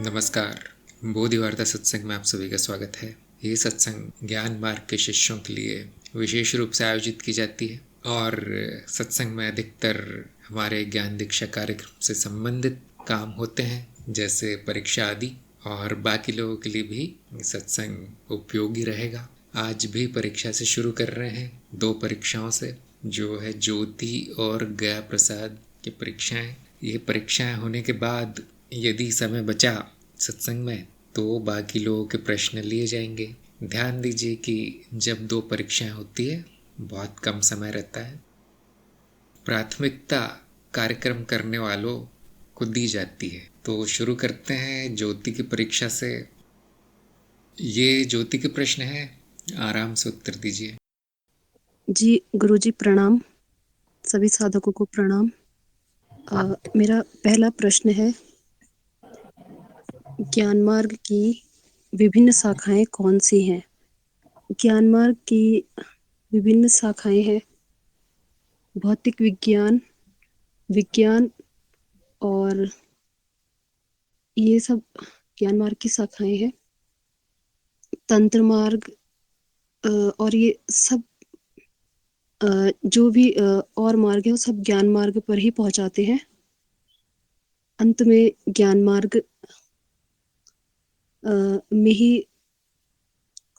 नमस्कार। बोधि वार्ता सत्संग में आप सभी का स्वागत है। ये सत्संग ज्ञान मार्ग के शिष्यों के लिए विशेष रूप से आयोजित की जाती है और सत्संग में अधिकतर हमारे ज्ञान दीक्षा कार्यक्रम से संबंधित काम होते हैं, जैसे परीक्षा आदि, और बाकी लोगों के लिए भी सत्संग उपयोगी रहेगा। आज भी परीक्षा से शुरू कर रहे हैं, 2 परीक्षाओं से, जो है ज्योति और गया प्रसाद की परीक्षाएं। ये परीक्षाएं होने के बाद यदि समय बचा सत्संग में तो बाकी लोगों के प्रश्न लिए जाएंगे। ध्यान दीजिए कि जब 2 परीक्षाएं होती है, बहुत कम समय रहता है। प्राथमिकता कार्यक्रम करने वालों को दी जाती है। तो शुरू करते हैं ज्योति की परीक्षा से। ये ज्योति के प्रश्न हैं, आराम से उत्तर दीजिए। जी गुरुजी प्रणाम। सभी साधकों को प्रणाम। मेरा पहला प्रश्न है, ज्ञान मार्ग की विभिन्न शाखाएं कौन सी हैं? ज्ञान मार्ग की विभिन्न शाखाएं हैं भौतिक विज्ञान, विज्ञान और ये सब ज्ञान मार्ग की शाखाएं हैं। तंत्र मार्ग और ये सब जो भी और मार्ग है वो सब ज्ञान मार्ग पर ही पहुंचाते हैं। अंत में ज्ञान मार्ग में ही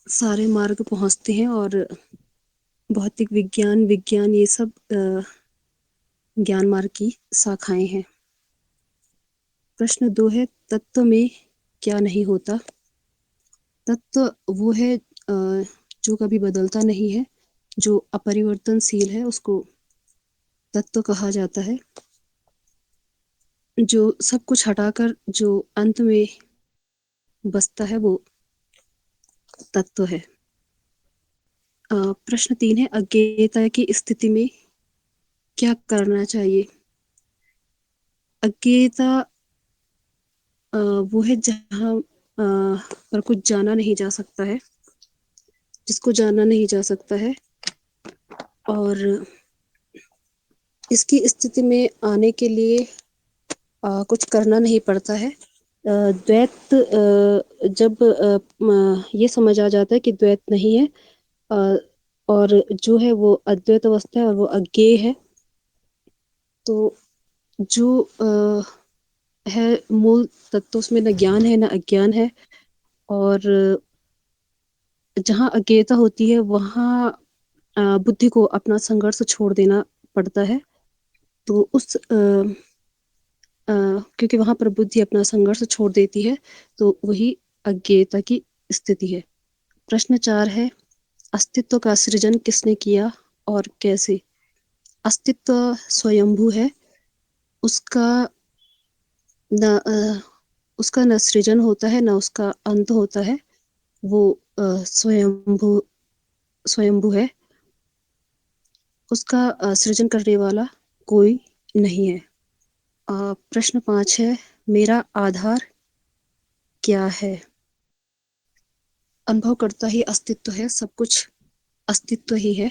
सारे मार्ग पहुंचते हैं और भौतिक विज्ञान, विज्ञान ये सब ज्ञान मार्ग की शाखाएं हैं। प्रश्न 2 है, तत्व में क्या नहीं होता? तत्व वो है जो कभी बदलता नहीं है, जो अपरिवर्तनशील है, उसको तत्व कहा जाता है। जो सब कुछ हटाकर जो अंत में बचता है वो तत्व है। प्रश्न 3 है, अज्ञेयता की स्थिति में क्या करना चाहिए? अज्ञेयता वो है जहाँ पर कुछ जाना नहीं जा सकता है, जिसको जाना नहीं जा सकता है, और इसकी स्थिति में आने के लिए कुछ करना नहीं पड़ता है। द्वैत जब ये समझ आ जाता है कि द्वैत नहीं है और जो है वो अद्वैत अवस्था है और वो अज्ञेय है, तो जो है मूल तत्व, उसमें न ज्ञान है न अज्ञान है। और जहाँ अज्ञेयता होती है वहाँ बुद्धि को अपना संघर्ष छोड़ देना पड़ता है। तो उस क्योंकि वहां पर बुद्धि अपना संघर्ष छोड़ देती है, तो वही अज्ञेयता की स्थिति है। प्रश्न 4 है, अस्तित्व का सृजन किसने किया और कैसे? अस्तित्व स्वयंभू है, उसका उसका न सृजन होता है न उसका अंत होता है। वो स्वयंभू स्वयंभू है, उसका सृजन करने वाला कोई नहीं है। प्रश्न 5 है, मेरा आधार क्या है? अनुभव करता ही अस्तित्व है, सब कुछ अस्तित्व ही है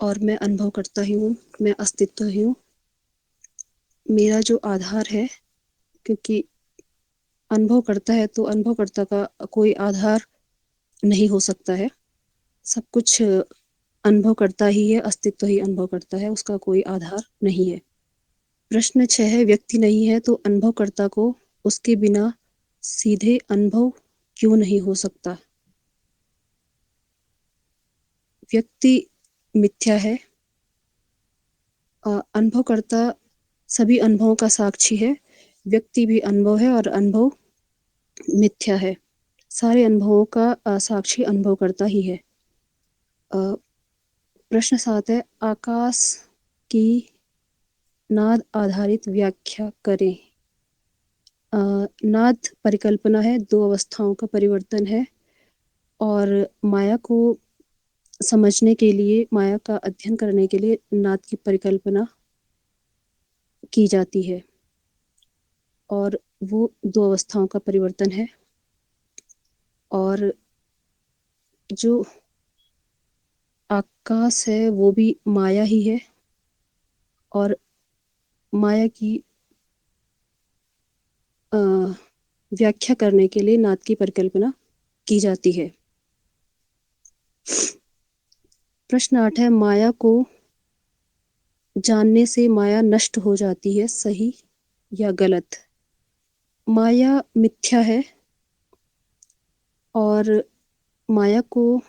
और मैं अनुभव करता ही हूँ, मैं अस्तित्व ही हूँ। मेरा जो आधार है, क्योंकि अनुभव करता है तो अनुभवकर्ता का कोई आधार नहीं हो सकता है। सब कुछ अनुभव करता ही है, अस्तित्व ही अनुभव करता है, उसका कोई आधार नहीं है। प्रश्न 6 है, व्यक्ति नहीं है तो अनुभवकर्ता को उसके बिना सीधे अनुभव क्यों नहीं हो सकता? व्यक्ति मिथ्या है, अनुभवकर्ता सभी अनुभवों का साक्षी है। व्यक्ति भी अनुभव है और अनुभव मिथ्या है। सारे अनुभवों का साक्षी अनुभवकर्ता ही है। प्रश्न 7 है, आकाश की नाद आधारित व्याख्या करें। नाद परिकल्पना है, 2 अवस्थाओं का परिवर्तन है और माया को समझने के लिए, माया का अध्ययन करने के लिए नाद की परिकल्पना की जाती है और वो 2 अवस्थाओं का परिवर्तन है। और जो आकाश है वो भी माया ही है और माया की व्याख्या करने के लिए नाद की परिकल्पना की जाती है। प्रश्न 8 है, माया को जानने से माया नष्ट हो जाती है, सही या गलत? माया मिथ्या है और माया को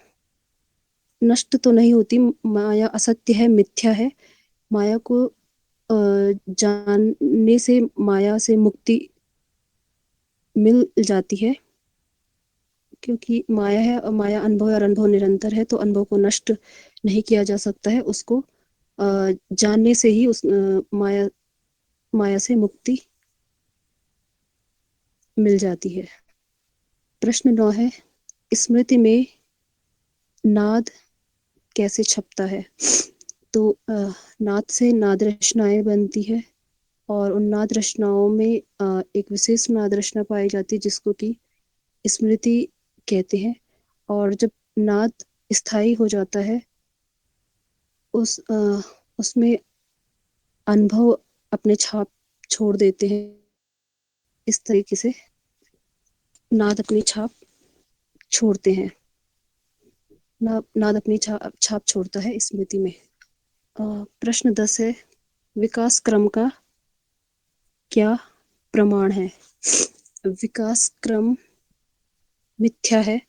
नष्ट तो नहीं होती, माया असत्य है, मिथ्या है। माया को जानने से माया से मुक्ति मिल जाती है, क्योंकि माया है और माया अनुभव है और अनुभव निरंतर है, तो अनुभव को नष्ट नहीं किया जा सकता है। उसको जानने से ही उस माया से मुक्ति मिल जाती है। प्रश्न 9 है, स्मृति में नाद कैसे छपता है? तो नाद से नाद रचनाएं बनती है और उन नाद रचनाओं में एक विशेष नाद रचना पाई जाती है जिसको कि स्मृति कहते हैं। और जब नाद स्थायी हो जाता है, उसमें अनुभव अपने छाप छोड़ देते हैं। इस तरीके से नाद अपनी छाप छोड़ते हैं। नाद अपनी छाप छोड़ता है स्मृति में। प्रश्न 10 है, विकास क्रम का क्या प्रमाण है? विकास क्रम मिथ्या है,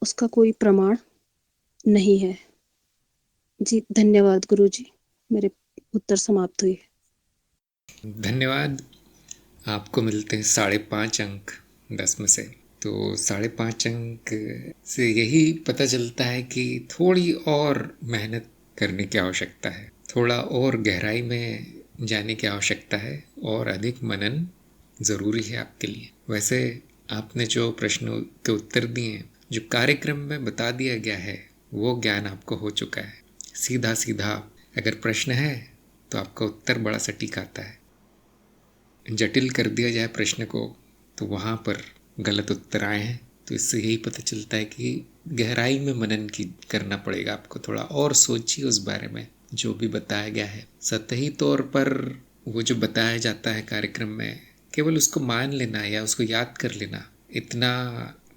उसका कोई प्रमाण नहीं है। जी धन्यवाद गुरुजी, मेरे उत्तर समाप्त हुए। धन्यवाद। आपको मिलते हैं 5.5 अंक 10 में से। तो 5.5 अंक से यही पता चलता है कि थोड़ी और मेहनत करने की आवश्यकता है, थोड़ा और गहराई में जाने की आवश्यकता है और अधिक मनन ज़रूरी है आपके लिए। वैसे आपने जो प्रश्नों के उत्तर दिए हैं, जो कार्यक्रम में बता दिया गया है, वो ज्ञान आपको हो चुका है। सीधा सीधा अगर प्रश्न है तो आपका उत्तर बड़ा सटीक आता है। जटिल कर दिया जाए प्रश्न को तो वहाँ पर गलत उत्तर आए हैं। तो इससे यही पता चलता है कि गहराई में मनन की करना पड़ेगा आपको, थोड़ा और सोचिए उस बारे में जो भी बताया गया है। सतही तौर पर वो जो बताया जाता है कार्यक्रम में, केवल उसको मान लेना या उसको याद कर लेना इतना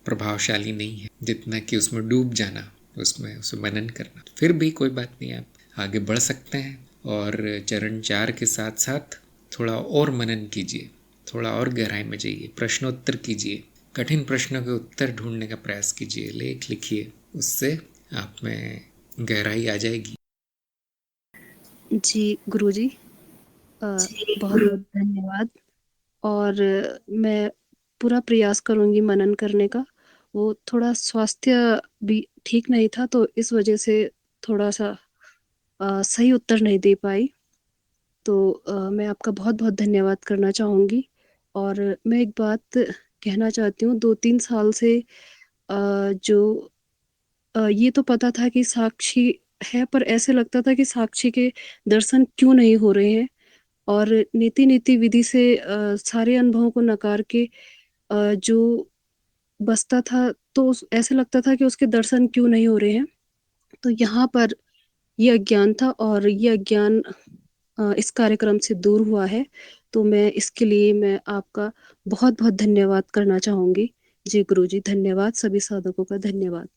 प्रभावशाली नहीं है जितना कि उसमें डूब जाना, उसमें मनन करना। फिर भी कोई बात नहीं, आप आगे बढ़ सकते हैं और चरण 4 के साथ साथ थोड़ा और मनन कीजिए, थोड़ा और गहराई में जाइए, प्रश्नोत्तर कीजिए, कठिन प्रश्नों के उत्तर ढूंढने का प्रयास कीजिए, लेख लिखिए, उससे आप में गहराई आ जाएगी। जी गुरुजी, बहुत बहुत धन्यवाद। और मैं पूरा प्रयास करूंगी मनन करने का। वो थोड़ा स्वास्थ्य भी ठीक नहीं था, तो इस वजह से थोड़ा सा सही उत्तर नहीं दे पाई। तो मैं आपका बहुत बहुत धन्यवाद करना चाहूँगी। और मैं एक बात कहना चाहती हूँ, 2-3 साल से जो ये तो पता था कि साक्षी है, पर ऐसे लगता था कि साक्षी के दर्शन क्यों नहीं हो रहे हैं। और नीति विधि से सारे अनुभवों को नकार के जो बसता था, तो ऐसे लगता था कि उसके दर्शन क्यों नहीं हो रहे हैं। तो यहाँ पर ये अज्ञान था और ये अज्ञान इस कार्यक्रम से दूर हुआ है। तो मैं इसके लिए मैं आपका बहुत बहुत धन्यवाद करना चाहूँगी। जी गुरुजी धन्यवाद, सभी साधकों का धन्यवाद।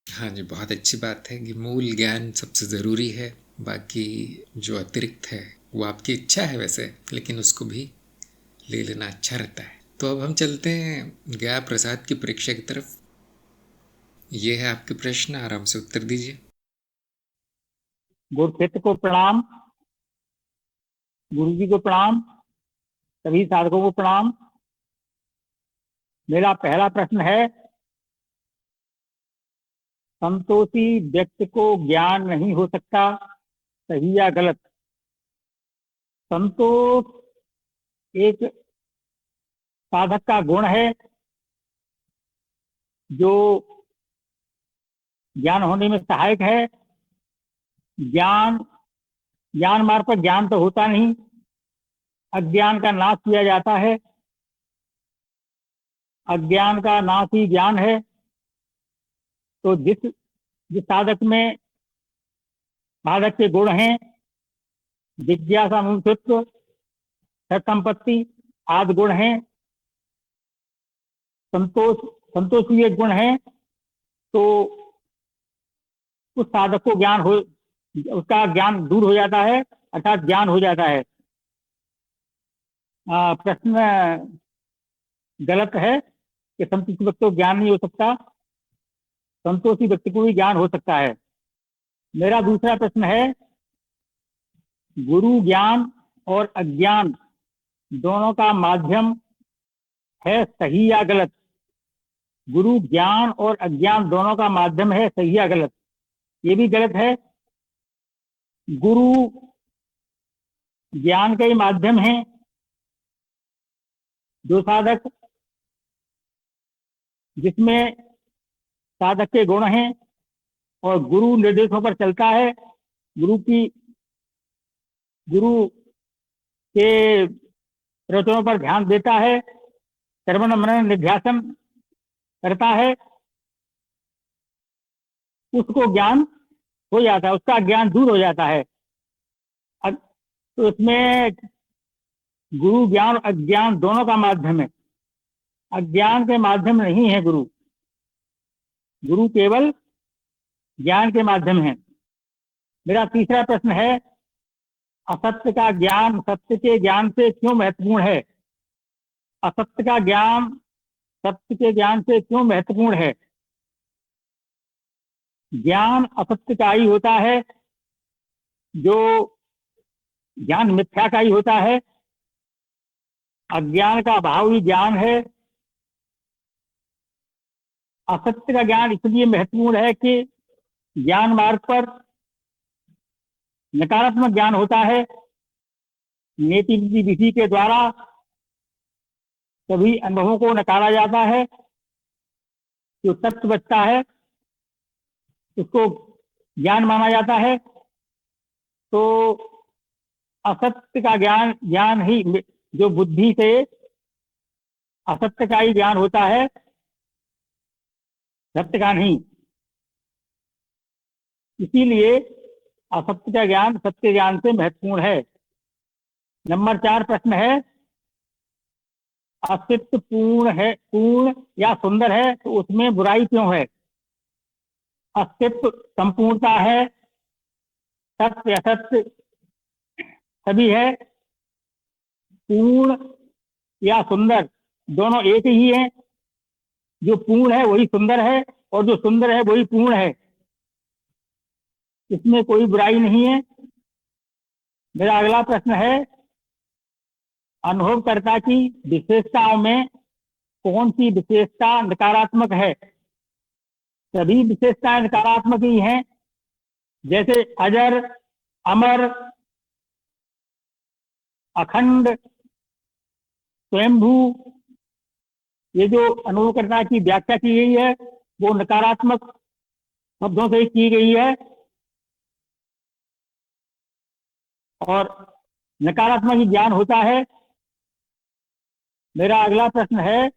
हाँ जी, बहुत अच्छी बात है कि मूल ज्ञान सबसे ज़रूरी है। बाकी जो अतिरिक्त है वो आपकी इच्छा है वैसे, लेकिन उसको भी ले लेना अच्छा रहता है। तो अब हम चलते हैं गया प्रसाद की परीक्षा की तरफ। ये है आपके प्रश्न, आराम से उत्तर दीजिए। गुरुक्षेत्र को प्रणाम, गुरु जी को प्रणाम, सभी साधकों को प्रणाम। मेरा पहला प्रश्न है, संतोषी व्यक्ति को ज्ञान नहीं हो सकता, सही या गलत? संतोष एक साधक का गुण है जो ज्ञान होने में सहायक है। ज्ञान ज्ञान मार्ग पर ज्ञान तो होता नहीं, अज्ञान का नाश किया जाता है। अज्ञान का नाश ही ज्ञान है। तो जिस जिस साधक में साधक के गुण हैं, जिज्ञासा, मुमुक्षुत्व, सत्संपत्ति, आदि गुण हैं, संतोष भी एक गुण है, तो उस साधक को ज्ञान हो, उसका ज्ञान दूर हो जाता है, अर्थात ज्ञान हो जाता है। प्रश्न गलत है कि संतुष्ट व्यक्ति को ज्ञान नहीं हो सकता, संतोषी व्यक्ति को भी ज्ञान हो सकता है। मेरा दूसरा प्रश्न है, गुरु ज्ञान और अज्ञान दोनों का माध्यम है सही या गलत? गुरु ज्ञान और अज्ञान दोनों का माध्यम है सही या गलत? ये भी गलत है। गुरु ज्ञान का ही माध्यम है। जो साधक जिसमें साधक के गुण हैं और गुरु निर्देशों पर चलता है, गुरु के प्रवचनों पर ध्यान देता है, श्रवण मनन निध्यासन करता है, उसको ज्ञान हो जाता है, उसका ज्ञान दूर हो जाता है। तो इसमें गुरु ज्ञान और अज्ञान दोनों का माध्यम है, अज्ञान के माध्यम नहीं है गुरु, गुरु केवल ज्ञान के माध्यम है। मेरा तीसरा प्रश्न है, असत्य का ज्ञान सत्य के ज्ञान से क्यों महत्वपूर्ण है? असत्य का ज्ञान सत्य के ज्ञान से क्यों महत्वपूर्ण है? ज्ञान असत्य का ही होता है, जो ज्ञान मिथ्या का ही होता है। अज्ञान का भाव ही ज्ञान है। असत्य का ज्ञान इसलिए महत्वपूर्ण है कि ज्ञान मार्ग पर नकारात्मक ज्ञान होता है। नेति विधि के द्वारा सभी अनुभवों को नकारा जाता है। जो तत्व बचता है उसको ज्ञान माना जाता है। तो असत्य का ज्ञान ही, जो बुद्धि से असत्य का ही ज्ञान होता है, सत्य का नहीं। इसीलिए असत्य का ज्ञान सत्य ज्ञान से महत्वपूर्ण है। नंबर 4 प्रश्न है, अस्तित्व पूर्ण या सुंदर है तो उसमें बुराई क्यों है? अस्तित्व संपूर्णता है, सत्य असत्य सभी है। पूर्ण या सुंदर दोनों एक ही है। जो पूर्ण है वही सुंदर है और जो सुंदर है वही पूर्ण है, इसमें कोई बुराई नहीं है। मेरा अगला प्रश्न है, अनुभवकर्ता की विशेषताओं में कौन सी विशेषता नकारात्मक है? सभी विशेषताएं नकारात्मक ही हैं, जैसे अजर, अमर, अखंड, स्वयंभू। ये जो अनुभवकर्ता की व्याख्या की गई है वो नकारात्मक शब्दों से की गई है और नकारात्मक ही ज्ञान होता है। मेरा अगला प्रश्न है,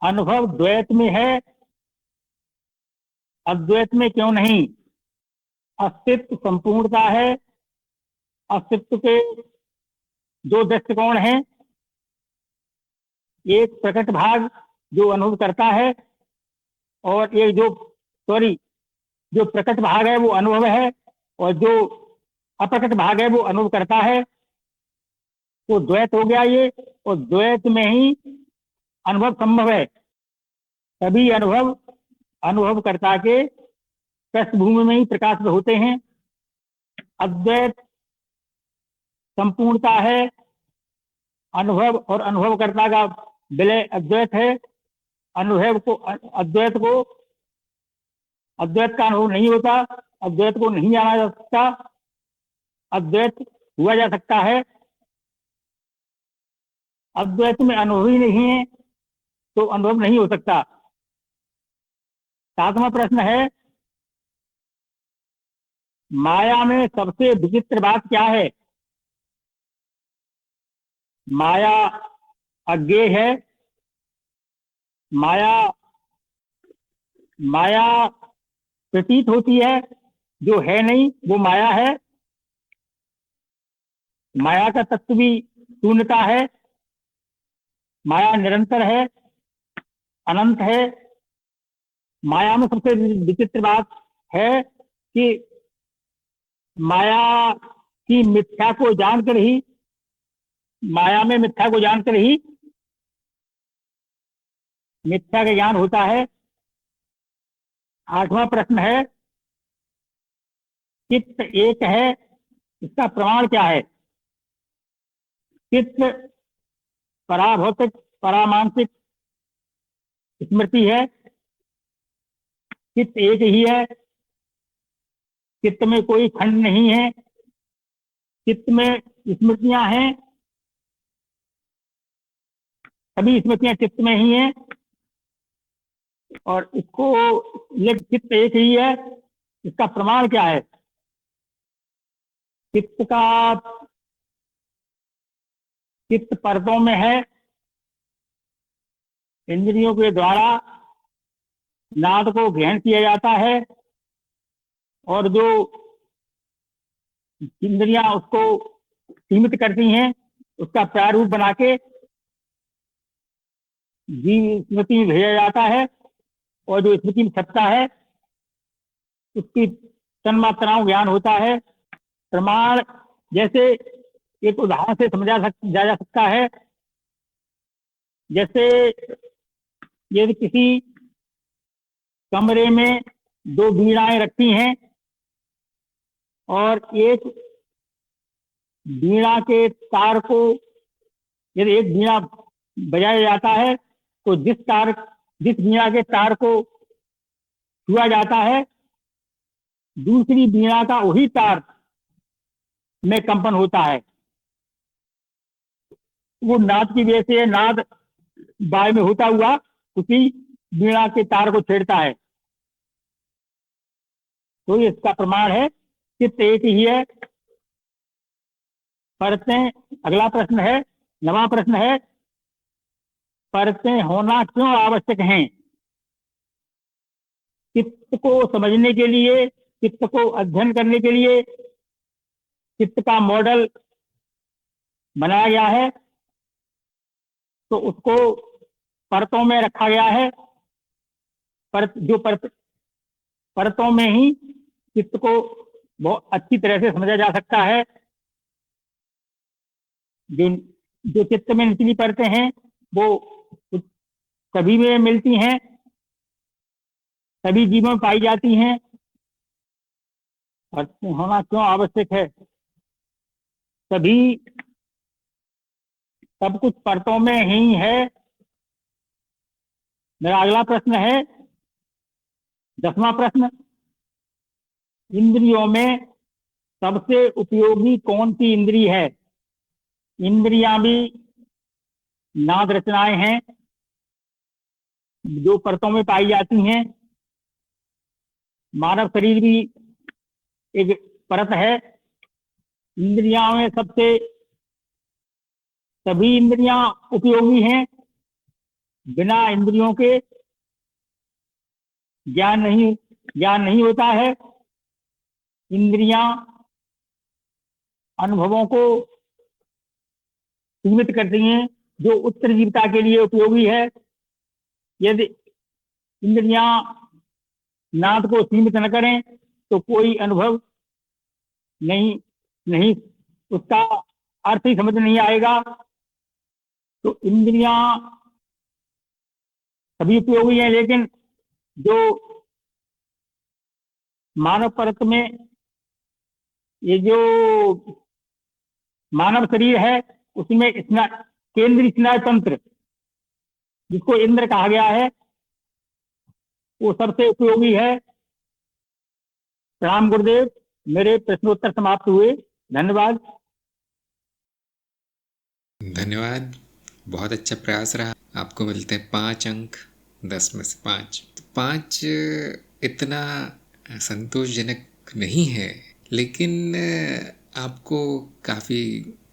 अनुभव द्वैत में है, अद्वैत में क्यों नहीं? अस्तित्व संपूर्णता है। अस्तित्व के दो दृष्टिकोण हैं, एक प्रकट भाग जो अनुभव करता है और एक जो प्रकट भाग है वो अनुभव है और जो अप्रकट भाग है वो अनुभव करता है। तो द्वैत हो गया ये, और द्वैत में ही अनुभव संभव है। सभी अनुभवकर्ता के पृष्ठभूमि में ही प्रकाशित होते हैं। अद्वैत संपूर्णता है, अनुभव और अनुभवकर्ता का विलय अद्वैत है। अद्वैत का अनुभव नहीं होता, अद्वैत को नहीं जाना जा सकता। अद्वैत हुआ जा सकता है, अद्वैत में अनुभव ही नहीं है तो अनुभव नहीं हो सकता। 7वां प्रश्न है, माया में सबसे विचित्र बात क्या है? माया अज्ञेय है। माया प्रतीत होती है, जो है नहीं वो माया है। माया का तत्व भी शून्यता है, माया निरंतर है, अनंत है। माया में सबसे विचित्र बात है कि माया की मिथ्या को जानकर ही, माया में मिथ्या को जानकर ही मिथ्या का ज्ञान होता है। 8वां प्रश्न है, चित्त एक है, इसका प्रमाण क्या है? चित्त पराभौतिक परामानसिक स्मृति है, चित्त एक ही है, चित्त में कोई खंड नहीं है, चित्त में स्मृतियां हैं, सभी स्मृतियां चित्त में ही हैं, और इसको ये चित्त एक ही है, इसका प्रमाण क्या है? चित्त परतों में है, इंद्रियों के द्वारा नाद को ग्रहण किया जाता है, और जो इंद्रियां उसको सीमित करती हैं, उसका प्रारूप बना के जीव स्मृति में भेजा जाता है, और जो स्मृति में छपता है उसकी तन्मात्राओं ज्ञान होता है। प्रमाण जैसे एक उदाहरण से समझा जा सकता है। जैसे यदि किसी कमरे में 2 वीणाएं रखी हैं, और एक वीणा के तार को, यदि एक वीणा बजाया जाता है तो जिस वीणा के तार को छुआ जाता है, दूसरी वीणा का वही तार में कंपन होता है। वो नाद की वजह से नाद वायु में होता हुआ उसी वीणा के तार को छेड़ता है। तो इसका प्रमाण है चित्त एक ही है। परतें, अगला प्रश्न है, 9वां प्रश्न है, परतें होना क्यों आवश्यक हैं? चित्त को समझने के लिए, चित्त को अध्ययन करने के लिए चित्त का मॉडल बनाया गया है, तो उसको परतों में रखा गया है। परतों में ही चित्त को बहुत अच्छी तरह से समझा जा सकता है। जो चित्त में निचली परतें हैं वो सभी में मिलती हैं, सभी जीवों में पाई जाती हैं। और होना क्यों आवश्यक है? सब कुछ परतों में ही है। मेरा अगला प्रश्न है 10वां प्रश्न, इंद्रियों में सबसे उपयोगी कौन सी इंद्री है? इंद्रियां भी नाद रचनाएं हैं जो परतों में पाई जाती हैं। मानव शरीर भी एक परत है। इंद्रियां में सभी इंद्रियां उपयोगी हैं। बिना इंद्रियों के ज्ञान नहीं होता है। इंद्रियां अनुभवों को सीमित करती हैं, जो उत्तरजीविता के लिए उपयोगी है। यदि इंद्रियां नाद को सीमित न करें तो कोई अनुभव नहीं उसका अर्थ ही समझ नहीं आएगा। तो इंद्रियां सभी उपयोगी हैं, लेकिन जो मानव परत में ये जो मानव शरीर है उसमें केंद्रीय स्नायु तंत्र, जिसको इंद्र कहा गया है, वो सबसे उपयोगी है। प्रणाम गुरुदेव, मेरे प्रश्नोत्तर समाप्त हुए। धन्यवाद। धन्यवाद, बहुत अच्छा प्रयास रहा। आपको मिलते हैं 5 अंक 10 में से 5। तो 5 इतना संतोषजनक नहीं है, लेकिन आपको काफ़ी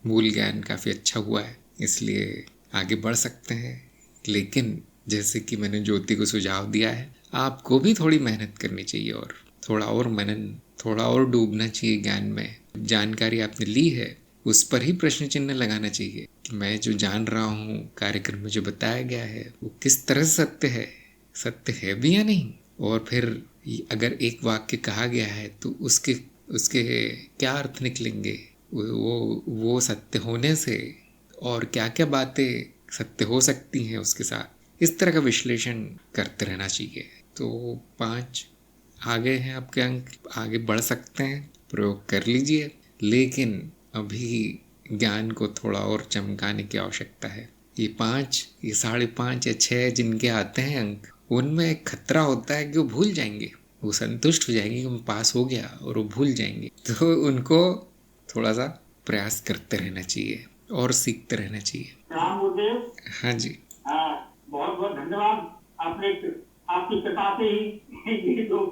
मूल ज्ञान काफ़ी अच्छा हुआ है, इसलिए आगे बढ़ सकते हैं। लेकिन जैसे कि मैंने ज्योति को सुझाव दिया है, आपको भी थोड़ी मेहनत करनी चाहिए, और थोड़ा और मनन, थोड़ा और डूबना चाहिए ज्ञान में। जानकारी आपने ली है, उस पर ही प्रश्न चिन्ह लगाना चाहिए कि मैं जो जान रहा हूँ, कार्यक्रम में जो बताया गया है वो किस तरह से सत्य है भी या नहीं। और फिर अगर एक वाक्य कहा गया है तो उसके उसके क्या अर्थ निकलेंगे, वो सत्य होने से और क्या क्या बातें सत्य हो सकती हैं उसके साथ, इस तरह का विश्लेषण करते रहना चाहिए। तो 5 आ गए हैं आपके अंक, आगे बढ़ सकते हैं, प्रयोग कर लीजिए, लेकिन अभी ज्ञान को थोड़ा और चमकाने की आवश्यकता है। ये 5, ये 5.5 या 6 जिनके आते हैं अंक, उनमें एक खतरा होता है कि वो भूल जाएंगे, वो संतुष्ट हो जाएंगे कि मैं पास हो गया और वो भूल जाएंगे। तो उनको थोड़ा सा प्रयास करते रहना चाहिए और सीखते रहना चाहिए। राम गुरुदेव। हाँ जी, बहुत बहुत धन्यवाद। आपकी कृपा से ही ये तो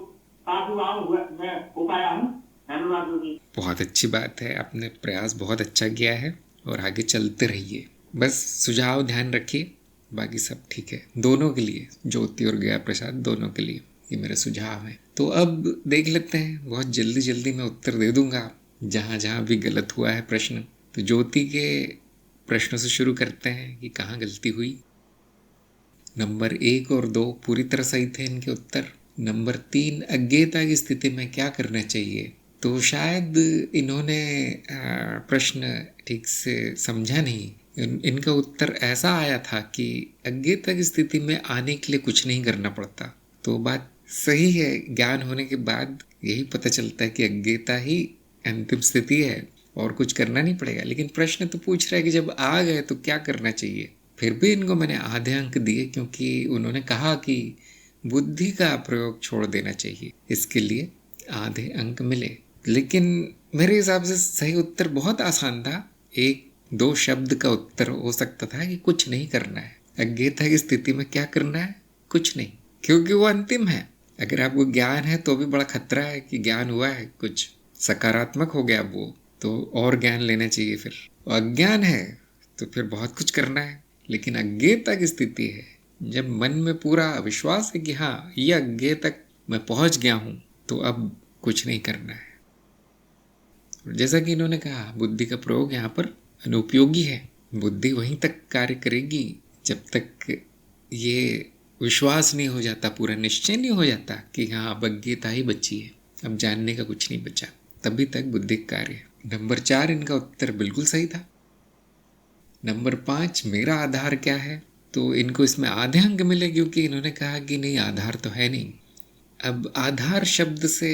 मैं हो पाया हूँ। धन्यवाद गुरुजी। बहुत अच्छी बात है, आपने प्रयास बहुत अच्छा किया है और आगे चलते रहिए। बस सुझाव ध्यान रखिए, बाकी सब ठीक है। दोनों के लिए, ज्योति और गया प्रसाद दोनों के लिए ये मेरे सुझाव हैं। तो अब देख लेते हैं, बहुत जल्दी जल्दी मैं उत्तर दे दूंगा जहाँ जहाँ भी गलत हुआ है प्रश्न। तो ज्योति के प्रश्नों से शुरू करते हैं कि कहाँ गलती हुई। नंबर 1 और 2 पूरी तरह सही थे इनके उत्तर। नंबर 3, अज्ञेयता की स्थिति में क्या करना चाहिए, तो शायद इन्होंने प्रश्न ठीक से समझा नहीं। इनका उत्तर ऐसा आया था कि अज्ञेयता की स्थिति में आने के लिए कुछ नहीं करना पड़ता। तो बात सही है, ज्ञान होने के बाद यही पता चलता है कि अज्ञेयता ही अंतिम स्थिति है और कुछ करना नहीं पड़ेगा। लेकिन प्रश्न तो पूछ रहा है कि जब आ गए तो क्या करना चाहिए। फिर भी इनको मैंने आधे अंक दिए, क्योंकि उन्होंने कहा कि बुद्धि का प्रयोग छोड़ देना चाहिए, इसके लिए आधे अंक मिले। लेकिन मेरे हिसाब से सही उत्तर बहुत आसान था। 1-2 शब्द का उत्तर हो सकता था कि कुछ नहीं करना है। अज्ञेयता की स्थिति में क्या करना है, कुछ नहीं, क्योंकि वो अंतिम है। अगर आपको ज्ञान है तो भी बड़ा खतरा है कि ज्ञान हुआ है, कुछ सकारात्मक हो गया वो, तो और ज्ञान लेना चाहिए। फिर अज्ञान है तो फिर बहुत कुछ करना है। लेकिन अज्ञेयता की स्थिति है जब मन में पूरा विश्वास है कि हाँ, ये अज्ञेय तक मैं पहुंच गया हूं, तो अब कुछ नहीं करना है। जैसा कि इन्होंने कहा, बुद्धि का प्रयोग यहाँ पर अनुपयोगी है। बुद्धि वहीं तक कार्य करेगी जब तक ये विश्वास नहीं हो जाता, पूरा निश्चय नहीं हो जाता कि हाँ, अब अज्ञेयता ही बची है, अब जानने का कुछ नहीं बचा, तभी तक बुद्धि कार्य है। नंबर 4 इनका उत्तर बिल्कुल सही था। नंबर 5, मेरा आधार क्या है, तो इनको इसमें आधे अंक मिले, क्योंकि इन्होंने कहा कि नहीं, आधार तो है नहीं। अब आधार शब्द से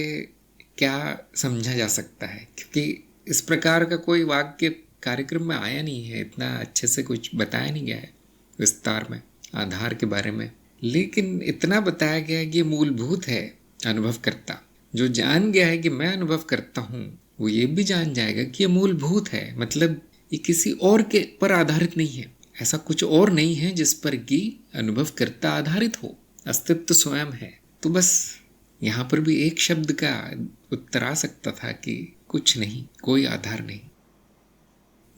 क्या समझा जा सकता है, क्योंकि इस प्रकार का कोई वाक्य कार्यक्रम में आया नहीं है, इतना अच्छे से कुछ बताया नहीं गया है विस्तार में आधार के बारे में। लेकिन इतना बताया गया है कि ये मूलभूत है, अनुभव करता। जो जान गया है कि मैं अनुभव करता हूँ, वो ये भी जान जाएगा कि ये मूलभूत है, मतलब ये किसी और के पर आधारित नहीं है। ऐसा कुछ और नहीं है जिस पर कि अनुभव करता आधारित हो, अस्तित्व स्वयं है। तो बस यहाँ पर भी एक शब्द का उत्तर आ सकता था कि कुछ नहीं, कोई आधार नहीं,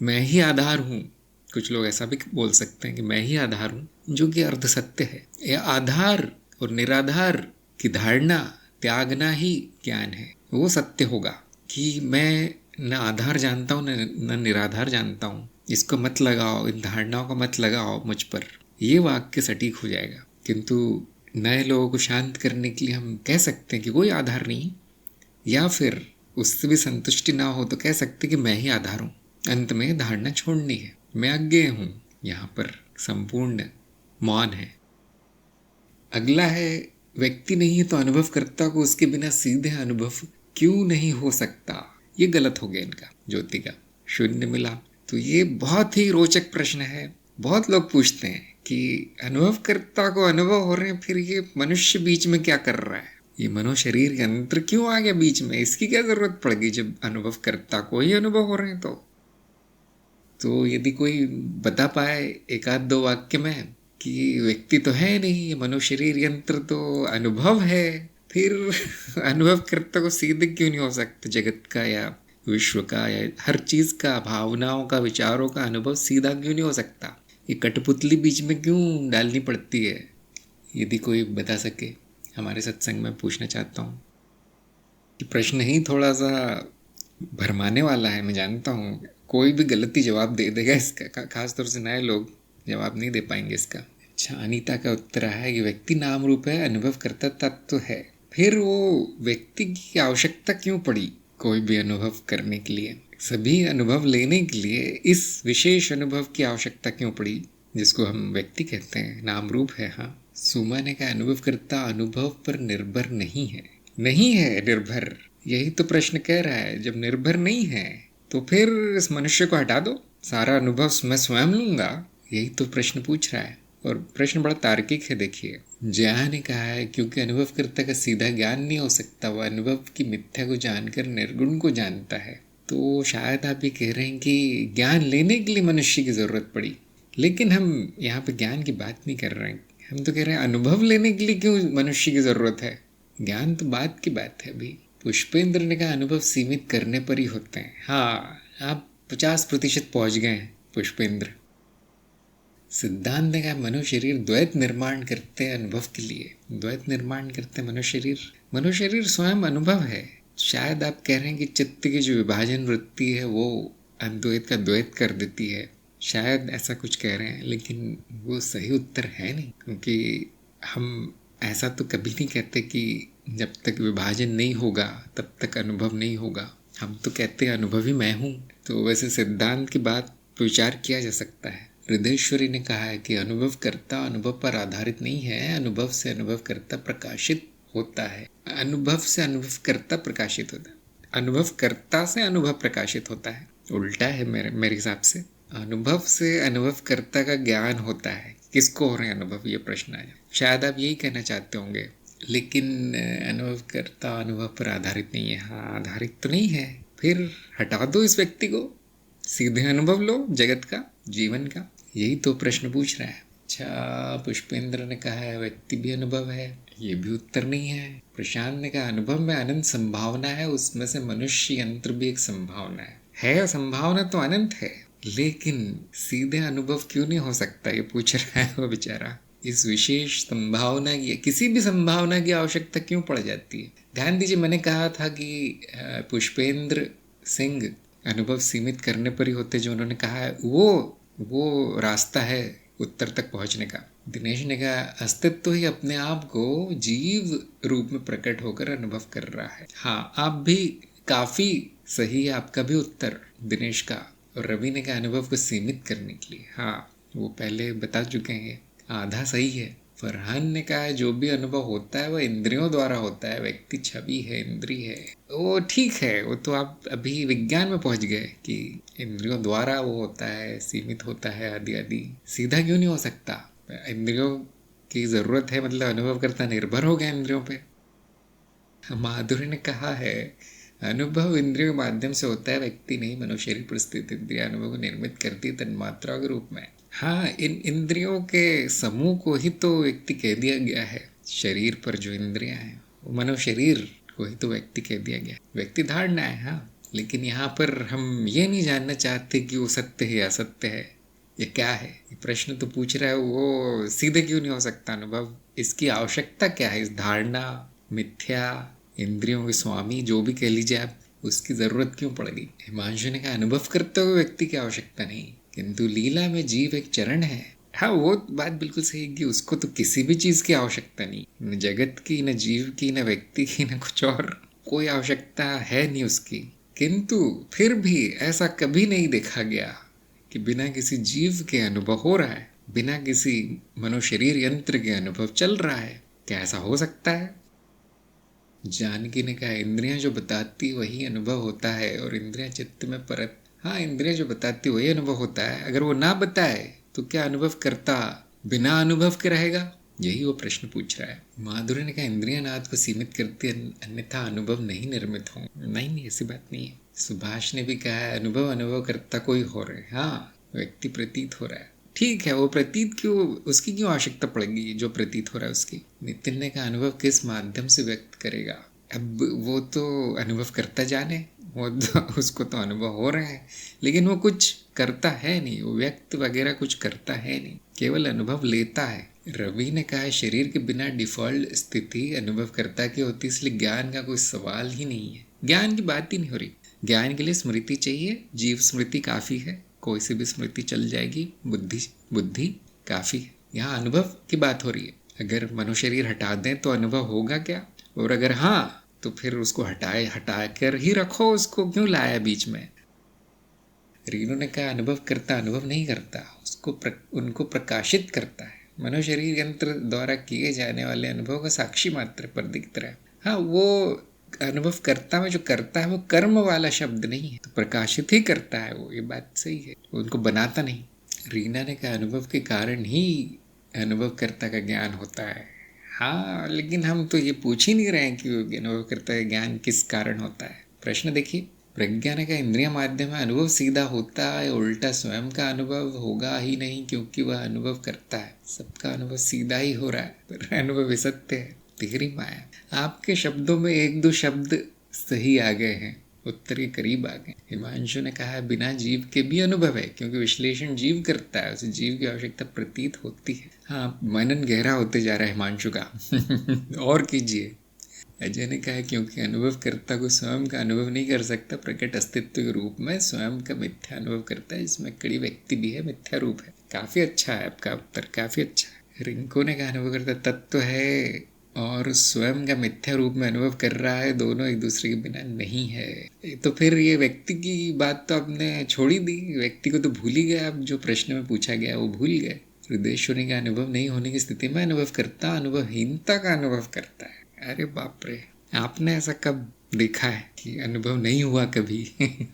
मैं ही आधार हूँ। कुछ लोग ऐसा भी बोल सकते हैं कि मैं ही आधार हूँ, जो कि अर्ध सत्य है। यह आधार और निराधार की धारणा त्यागना ही ज्ञान है। वो सत्य होगा कि मैं न आधार जानता हूँ न निराधार जानता हूँ, इसको मत लगाओ, इन धारणाओं का मत लगाओ मुझ पर, ये वाक्य सटीक हो जाएगा। किंतु नए लोगों को शांत करने के लिए हम कह सकते हैं कि कोई आधार नहीं, या फिर उससे भी संतुष्टि ना हो तो कह सकते कि मैं ही आधार हूँ। अंत में धारणा छोड़नी है, मैं अज्ञेय हूँ। यहाँ पर संपूर्ण मौन है। अगला है, व्यक्ति नहीं है तो अनुभवकर्ता को उसके बिना सीधे अनुभव क्यों नहीं हो सकता। ये गलत हो गया इनका, ज्योति का 0 मिला। तो ये बहुत ही रोचक प्रश्न है। बहुत लोग पूछते हैं कि अनुभवकर्ता को अनुभव हो रहे हैं, फिर ये मनुष्य बीच में क्या कर रहा है, ये मनो शरीर के अंतर क्यों आ गया बीच में, इसकी क्या जरूरत पड़ गई जब अनुभवकर्ता को ही अनुभव हो रहे हैं। तो यदि कोई बता पाए 1-2 वाक्य में कि व्यक्ति तो है नहीं, मनो शरीर यंत्र तो अनुभव है, फिर अनुभवकर्ता को सीधे क्यों नहीं हो सकता, जगत का या विश्व का या हर चीज का, भावनाओं का, विचारों का अनुभव सीधा क्यों नहीं हो सकता, ये कठपुतली बीच में क्यों डालनी पड़ती है। यदि कोई बता सके हमारे सत्संग में, पूछना चाहता हूँ कि प्रश्न ही थोड़ा सा भरमाने वाला है, मैं जानता हूँ, कोई भी गलती जवाब दे देगा इसका, खासतौर से नए लोग जवाब नहीं दे पाएंगे इसका। अच्छा, अनीता का उत्तर है कि व्यक्ति नाम रूप है, अनुभव करता तत्व है। फिर वो व्यक्ति की आवश्यकता क्यों पड़ी कोई भी अनुभव करने के लिए? सभी अनुभव लेने के लिए इस विशेष अनुभव की आवश्यकता क्यों पड़ी जिसको हम व्यक्ति कहते हैं, नाम रूप है। हाँ, सुमा ने कहा अनुभव करता अनुभव पर निर्भर नहीं है। नहीं है निर्भर, यही तो प्रश्न कह रहा है। जब निर्भर नहीं है तो फिर इस मनुष्य को हटा दो, सारा अनुभव मैं स्वयं लूंगा, यही तो प्रश्न पूछ रहा है। और प्रश्न बड़ा तार्किक है। देखिए, जया ने कहा है क्योंकि अनुभवकर्ता का सीधा ज्ञान नहीं हो सकता, वह अनुभव की मिथ्या को जानकर निर्गुण को जानता है। तो शायद आप ये कह रहे हैं कि ज्ञान लेने के लिए मनुष्य की जरूरत पड़ी, लेकिन हम यहाँ पे ज्ञान की बात नहीं कर रहे हैं। हम तो कह रहे हैं अनुभव लेने के लिए क्यों मनुष्य की जरूरत है, ज्ञान तो बात की बात है अभी। पुष्पेंद्र ने कहा अनुभव सीमित करने पर ही होते हैं। हाँ, आप 50% पहुंच गए हैं पुष्पेंद्र। सिद्धांत ने कहा मनुष्य शरीर द्वैत निर्माण करते हैं अनुभव के लिए। द्वैत निर्माण करते हैं मनुष्य शरीर, मनुष्य शरीर स्वयं अनुभव है। शायद आप कह रहे हैं कि चित्त की जो विभाजन वृत्ति है वो अद्वैत का द्वैत कर देती है, शायद ऐसा कुछ कह रहे हैं, लेकिन वो सही उत्तर है नहीं। क्योंकि हम ऐसा तो कभी नहीं कहते कि जब तक विभाजन नहीं होगा तब तक अनुभव नहीं होगा। हम तो कहते हैं अनुभवी मैं हूँ। तो वैसे सिद्धांत की बात पर विचार किया जा सकता है। हृदयेश्वरी ने कहा है कि अनुभव करता अनुभव पर आधारित नहीं है, अनुभव से अनुभव करता प्रकाशित होता है। अनुभव से अनुभव करता प्रकाशित होता है, अनुभव करता से अनुभव प्रकाशित होता है, उल्टा है मेरे हिसाब से। अनुभव से अनुभव करता का ज्ञान होता है। किसको हो रहे हैं अनुभव, ये प्रश्न आया। शायद आप यही कहना चाहते होंगे, लेकिन अनुभव करता अनुभव पर आधारित नहीं है। हाँ, आधारित तो नहीं है, फिर हटा दो इस व्यक्ति को, सीधे अनुभव लो जगत का, जीवन का, यही तो प्रश्न पूछ रहा है। अच्छा, पुष्पेंद्र ने कहा है व्यक्ति भी अनुभव है, ये भी उत्तर नहीं है। प्रशांत ने कहा अनुभव में अनंत संभावना है, उसमें से मनुष्य यंत्र भी एक संभावना है। संभावना तो अनंत है, लेकिन सीधे अनुभव क्यों नहीं हो सकता, ये पूछ रहा है वो बेचारा। इस विशेष संभावना की, किसी भी संभावना की आवश्यकता क्यों पड़ जाती है? ध्यान दीजिए, मैंने कहा था कि पुष्पेंद्र सिंह अनुभव सीमित करने पर ही होते, जो उन्होंने कहा है वो रास्ता है उत्तर तक पहुंचने का। दिनेश ने कहा अस्तित्व ही अपने आप को जीव रूप में प्रकट होकर अनुभव कर रहा है। हाँ, आप भी काफी सही है, आपका भी उत्तर दिनेश का। और रवि ने कहा अनुभव को सीमित करने के लिए। हाँ, वो पहले बता चुके हैं, आधा सही है। फरहान ने कहा जो भी अनुभव होता है वह इंद्रियों द्वारा होता है, व्यक्ति छवि है, इंद्रिय है। वो ठीक है, वो तो आप अभी विज्ञान में पहुंच गए कि इंद्रियों द्वारा वो होता है, सीमित होता है, आदि आदि। सीधा क्यों नहीं हो सकता? इंद्रियों की जरूरत है, मतलब अनुभव करता निर्भर हो गया इंद्रियों पे। माधुरी ने कहा है अनुभव इंद्रियों के माध्यम से होता है, व्यक्ति नहीं। मनुष्य शरीर पर स्थित इंद्रिय अनुभव को निर्मित करती है तन्मात्रा के रूप में। हाँ, इन इंद्रियों के समूह को ही तो व्यक्ति कह दिया गया है। शरीर पर जो इंद्रियां हैं वो मनो शरीर को ही तो व्यक्ति कह दिया गया। व्यक्ति धारणा है, हाँ, लेकिन यहाँ पर हम ये नहीं जानना चाहते कि वो सत्य है या असत्य है, ये क्या है। ये प्रश्न तो पूछ रहा है वो सीधे क्यों नहीं हो सकता अनुभव, इसकी आवश्यकता क्या है? इस धारणा, मिथ्या, इंद्रियों के स्वामी, जो भी कह लीजिए आप, उसकी जरूरत क्यों पड़ गई? हिमांशु ने कहा अनुभव करते हुए व्यक्ति की आवश्यकता नहीं, किंतु लीला में जीव एक चरण है। हाँ, वो बात बिल्कुल सही है कि उसको तो किसी भी चीज की आवश्यकता नहीं, न जगत की, न जीव की, न व्यक्ति की, न कुछ और कोई आवश्यकता है नहीं उसकी। किंतु फिर भी ऐसा कभी नहीं देखा गया कि बिना किसी जीव के अनुभव हो रहा है, बिना किसी मनोशरीर यंत्र के अनुभव चल रहा है। क्या ऐसा हो सकता है? जानकी ने कहा इंद्रियां जो बताती वही अनुभव होता है और इंद्रियां चित्त में परत। हाँ, इंद्रियां जो बताती वही अनुभव होता है। अगर वो ना बताए तो क्या अनुभव करता बिना अनुभव के रहेगा? यही वो प्रश्न पूछ रहा है। माधुरी ने कहा इंद्रियां नाद को सीमित करती अन्यथा अनुभव नहीं निर्मित हों। नहीं, ऐसी बात नहीं है। सुभाष ने भी कहा है अनुभव करता कोई हो रहा है। हाँ, व्यक्ति प्रतीत हो रहा है, ठीक है। वो प्रतीत क्यों, उसकी क्यों आवश्यकता पड़ेगी जो प्रतीत हो रहा है उसकी? नितिन ने कहा अनुभव किस माध्यम से व्यक्त करेगा? अब वो तो अनुभव करता जाने, वो तो उसको तो अनुभव हो रहे हैं, लेकिन वो कुछ करता है नहीं, वो व्यक्त वगैरह कुछ करता है नहीं, केवल अनुभव लेता है। रवि ने कहा शरीर के बिना डिफॉल्ट स्थिति अनुभव करता की होती, इसलिए ज्ञान का कोई सवाल ही नहीं है। ज्ञान की बात ही नहीं हो रही। ज्ञान के लिए स्मृति चाहिए, जीव स्मृति काफ़ी है, कोई सी भी स्मृति चल जाएगी, बुद्धि काफ़ी है। यहाँ अनुभव की बात हो रही है। अगर मनुशरीर हटा दें तो अनुभव होगा क्या, और अगर हाँ तो फिर उसको हटा कर ही रखो, उसको क्यों लाया बीच में। रीनू ने कहा अनुभव करता अनुभव नहीं करता, उनको प्रकाशित करता है। मनुशरीर यंत्र द्वारा किए जाने वाले अनुभव का साक्षी मात्र पर दिखता है। हाँ, वो अनुभव करता में जो करता है वो कर्म वाला शब्द नहीं है, तो प्रकाशित ही करता है वो, ये बात सही है, उनको बनाता नहीं। रीना ने कहा अनुभव के कारण ही अनुभवकर्ता का ज्ञान होता है। हाँ, लेकिन हम तो ये पूछ ही नहीं रहे हैं कि अनुभवकर्ता का ज्ञान किस कारण होता है। प्रश्न देखिए, प्रज्ञान का इंद्रिय माध्यम है, अनुभव सीधा होता है, उल्टा स्वयं का अनुभव होगा ही नहीं, क्योंकि वह अनुभव करता है। सबका अनुभव सीधा ही हो रहा है, पर अनुभव सत्य है। तिहरी माया। आपके शब्दों में एक दो शब्द सही आ गए हैं, उत्तर के करीब आ गए। हिमांशु ने कहा बिना जीव के भी अनुभव है, क्योंकि विश्लेषण जीव करता है, उसे जीव की आवश्यकता प्रतीत होती है। हाँ, मनन गहरा होते जा रहा है हिमांशु का। और कीजिए। अजय ने कहा क्योंकि अनुभवकर्ता को स्वयं का अनुभव नहीं कर सकता, प्रकट अस्तित्व के रूप में स्वयं का मिथ्या अनुभव करता है, इसमें कड़ी व्यक्ति भी है, मिथ्या रूप है। काफी अच्छा है आपका उत्तर, काफी अच्छा है। रिंको ने कहा अनुभवकर्ता तत्व है और स्वयं का मिथ्या रूप में अनुभव कर रहा है, दोनों एक दूसरे के बिना नहीं है। तो फिर ये व्यक्ति की बात तो आपने छोड़ ही दी, व्यक्ति को तो भूल ही गया। अब जो प्रश्न में पूछा गया वो भूल गए। हृदयेश्वरी का अनुभव नहीं होने की स्थिति में अनुभवकर्ता अनुभवहीनता का अनुभव करता है। अरे बाप रे, आपने ऐसा कब देखा है कि अनुभव नहीं हुआ कभी?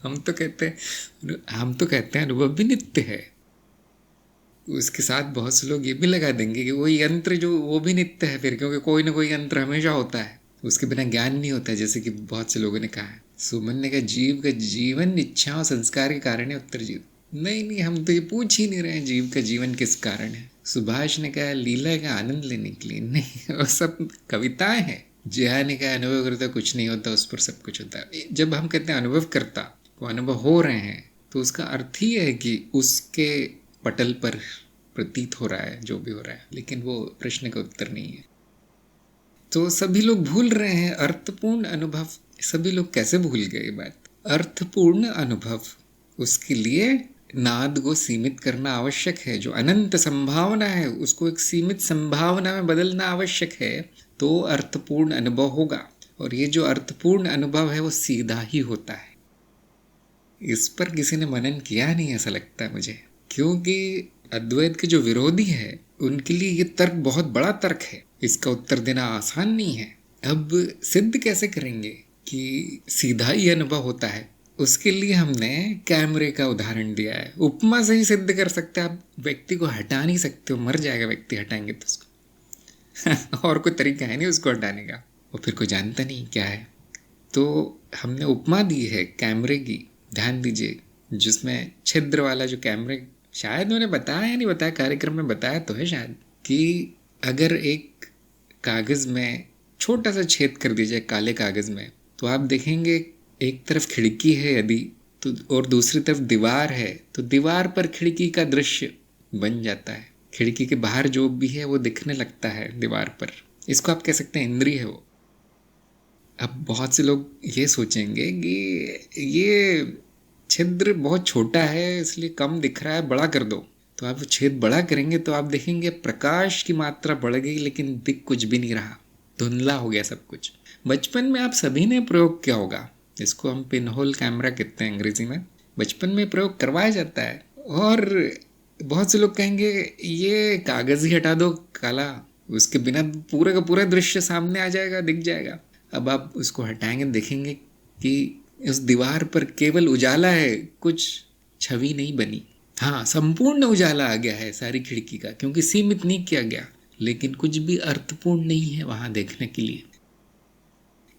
हम तो कहते हैं अनुभव भी नित्य है। उसके साथ बहुत से लोग ये भी लगा देंगे कि वो यंत्र जो वो भी नित्य है फिर, क्योंकि कोई ना कोई यंत्र हमेशा होता है, उसके बिना ज्ञान नहीं होता, जैसे कि बहुत से लोगों ने कहा है। सुमन ने कहा जीव का जीवन इच्छा और संस्कार के कारण है, उत्तर जीव। नहीं, हम तो ये पूछ ही नहीं रहे हैं जीव का जीवन किस कारण है। सुभाष ने कहा लीला का आनंद लेने के लिए। नहीं, वो सब कविताएं हैं। जया ने कहा अनुभव करता कुछ नहीं होता, उस पर सब कुछ होता है। जब हम कहते हैं अनुभव करता को अनुभव हो रहे हैं, तो उसका अर्थ ही है कि उसके पटल पर प्रतीत हो रहा है जो भी हो रहा है, लेकिन वो प्रश्न का उत्तर नहीं है। तो सभी लोग भूल रहे हैं अर्थपूर्ण अनुभव। सभी लोग कैसे भूल गए बात? अर्थपूर्ण अनुभव, उसके लिए नाद को सीमित करना आवश्यक है। जो अनंत संभावना है उसको एक सीमित संभावना में बदलना आवश्यक है, तो अर्थपूर्ण अनुभव होगा। और ये जो अर्थपूर्ण अनुभव है वो सीधा ही होता है। इस पर किसी ने मनन किया नहीं, ऐसा लगता है मुझे, क्योंकि अद्वैत के जो विरोधी है उनके लिए ये तर्क बहुत बड़ा तर्क है, इसका उत्तर देना आसान नहीं है। अब सिद्ध कैसे करेंगे कि सीधा ही अनुभव होता है? उसके लिए हमने कैमरे का उदाहरण दिया है। उपमा से ही सिद्ध कर सकते हैं। आप व्यक्ति को हटा नहीं सकते हो, मर जाएगा व्यक्ति हटाएंगे तो उसको। और कोई तरीका है नहीं उसको हटाने का, वो फिर कोई जानता नहीं क्या है। तो हमने उपमा दी है कैमरे की, ध्यान दीजिए, जिसमें छिद्र वाला जो कैमरे, शायद उन्होंने बताया या नहीं बताया, कार्यक्रम में बताया तो है शायद, कि अगर एक कागज़ में छोटा सा छेद कर दीजिए काले कागज़ में, तो आप देखेंगे एक तरफ खिड़की है यदि तो, और दूसरी तरफ दीवार है, तो दीवार पर खिड़की का दृश्य बन जाता है। खिड़की के बाहर जो भी है वो दिखने लगता है दीवार पर। इसको आप कह सकते हैं इंद्रिय है वो। अब बहुत से लोग ये सोचेंगे कि ये छिद्र बहुत छोटा है इसलिए कम दिख रहा है, बड़ा कर दो। तो आप छेद बड़ा करेंगे तो आप देखेंगे प्रकाश की मात्रा बढ़ गई, लेकिन दिख कुछ भी नहीं रहा, धुंधला हो गया सब कुछ। बचपन में आप सभी ने प्रयोग किया होगा, इसको हम पिन होल कैमरा कहते हैं अंग्रेजी में। बचपन में प्रयोग करवाया जाता है, और बहुत से लोग कहेंगे ये कागज़ ही हटा दो काला, उसके बिना पूरा का पूरा दृश्य सामने आ जाएगा, दिख जाएगा। अब आप उसको हटाएंगे, देखेंगे कि उस दीवार पर केवल उजाला है, कुछ छवि नहीं बनी। हाँ, संपूर्ण उजाला आ गया है सारी खिड़की का, क्योंकि सीमित नहीं किया गया, लेकिन कुछ भी अर्थपूर्ण नहीं है वहां देखने के लिए।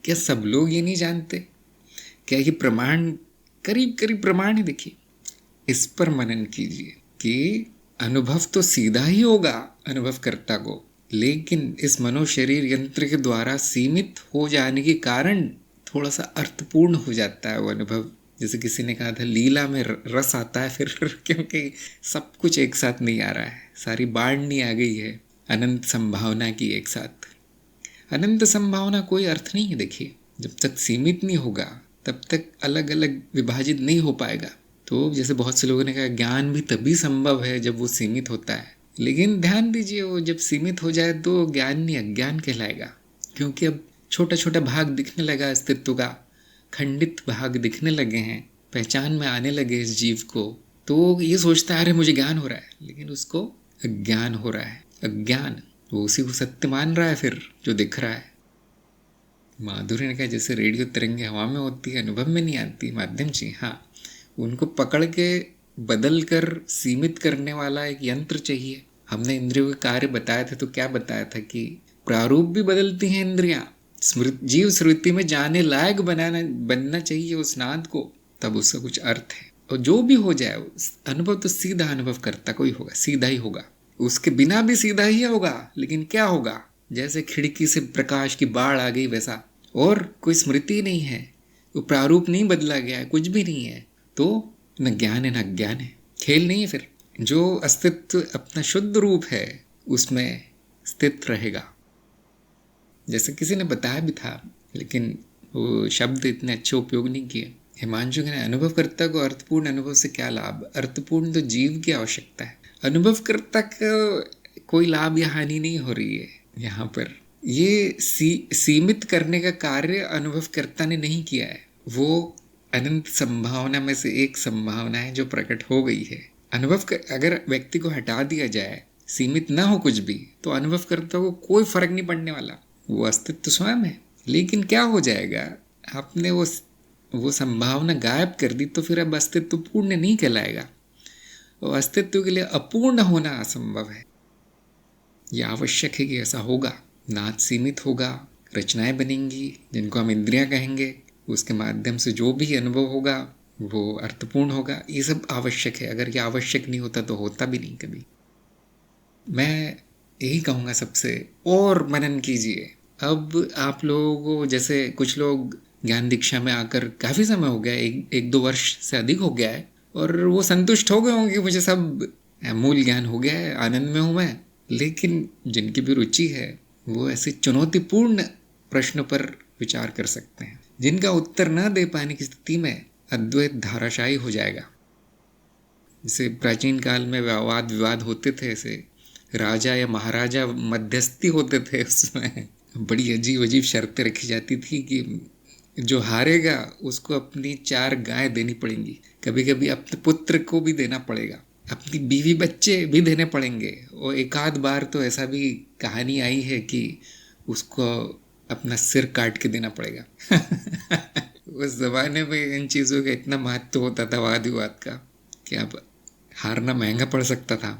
क्या सब लोग ये नहीं जानते? क्या ये प्रमाण करीब करीब प्रमाण है? देखिए, इस पर मनन कीजिए कि अनुभव तो सीधा ही होगा अनुभवकर्ता को, लेकिन इस मनोशरीर यंत्र के द्वारा सीमित हो जाने के कारण थोड़ा सा अर्थपूर्ण हो जाता है वो अनुभव। जैसे किसी ने कहा था लीला में रस आता है फिर, क्योंकि सब कुछ एक साथ नहीं आ रहा है, सारी बाढ़नी आ गई है अनंत संभावना की एक साथ। अनंत संभावना कोई अर्थ नहीं है। देखिए, जब तक सीमित नहीं होगा तब तक अलग अलग विभाजित नहीं हो पाएगा। तो जैसे बहुत से लोगों ने कहा, ज्ञान भी तभी संभव है जब वो सीमित होता है। लेकिन ध्यान दीजिए, वो जब सीमित हो जाए तो ज्ञान नहीं अज्ञान कहलाएगा, क्योंकि अब छोटा छोटा भाग दिखने लगा अस्तित्व का, खंडित भाग दिखने लगे हैं, पहचान में आने लगे इस जीव को। तो ये सोचता है अरे मुझे ज्ञान हो रहा है, लेकिन उसको अज्ञान हो रहा है। अज्ञान, वो उसी को सत्य मान रहा है फिर जो दिख रहा है। माधुरी ने कहा जैसे रेडियो तरंगे हवा में होती है, अनुभव में नहीं आती, माध्यम जी हाँ, उनको पकड़ के बदल कर सीमित करने वाला एक यंत्र चाहिए। हमने इंद्रियों के कार्य बताए थे, तो क्या बताया था कि प्रारूप भी बदलती हैं इंद्रियां, जीव स्मृति में जाने लायक बनना चाहिए उस नाद को, तब उसका कुछ अर्थ है। और जो भी हो जाए, अनुभव तो सीधा अनुभव करता कोई होगा, सीधा ही होगा, उसके बिना भी सीधा ही होगा। लेकिन क्या होगा, जैसे खिड़की से प्रकाश की बाढ़ आ गई वैसा, और कोई स्मृति नहीं है, वो प्रारूप नहीं बदला गया है, कुछ भी नहीं है, तो न ज्ञान है न अज्ञान है, खेल नहीं है। फिर जो अस्तित्व अपना शुद्ध रूप है उसमें स्थित रहेगा। जैसे किसी ने बताया भी था, लेकिन वो शब्द इतने अच्छे उपयोग नहीं किए। हिमांशु ने अनुभवकर्ता को अर्थपूर्ण अनुभव से क्या लाभ? अर्थपूर्ण तो जीव की आवश्यकता है, अनुभवकर्ता को कोई लाभ या हानि नहीं हो रही है यहाँ पर। ये सीमित करने का कार्य अनुभवकर्ता ने नहीं किया है, वो अनंत संभावना में से एक संभावना है जो प्रकट हो गई है। अगर व्यक्ति को हटा दिया जाए, सीमित ना हो कुछ भी, तो अनुभवकर्ता को कोई फर्क नहीं पड़ने वाला, वो अस्तित्व स्वयं है। लेकिन क्या हो जाएगा, आपने वो संभावना गायब कर दी, तो फिर अब अस्तित्व पूर्ण नहीं कहलाएगा। और अस्तित्व के लिए अपूर्ण होना असंभव है। यह आवश्यक है कि ऐसा होगा, नाद सीमित होगा, रचनाएं बनेंगी जिनको हम इंद्रियां कहेंगे, उसके माध्यम से जो भी अनुभव होगा वो अर्थपूर्ण होगा। ये सब आवश्यक है, अगर ये आवश्यक नहीं होता तो होता भी नहीं कभी। मैं यही कहूँगा सबसे, और मनन कीजिए। अब आप लोगों को, जैसे कुछ लोग ज्ञान दीक्षा में आकर काफ़ी समय हो गया, 1-2 वर्ष से अधिक हो गया है, और वो संतुष्ट हो गए होंगे, मुझे सब मूल ज्ञान हो गया है, आनंद में हूँ मैं। लेकिन जिनकी भी रुचि है वो ऐसे चुनौतीपूर्ण प्रश्न पर विचार कर सकते हैं, जिनका उत्तर न दे पाने की स्थिति में अद्वैत धाराशायी हो जाएगा। जैसे प्राचीन काल में वाद विवाद होते थे, ऐसे राजा या महाराजा मध्यस्थी होते थे, उसमें बड़ी अजीब अजीब शर्तें रखी जाती थी कि जो हारेगा उसको अपनी 4 गाय देनी पड़ेंगी, कभी कभी अपने पुत्र को भी देना पड़ेगा, अपनी बीवी बच्चे भी देने पड़ेंगे। और एक आध बार तो ऐसा भी कहानी आई है कि उसको अपना सिर काट के देना पड़ेगा। उस जमाने में इन चीज़ों का इतना महत्व होता था वाद विवाद का, कि अब हारना महंगा पड़ सकता था।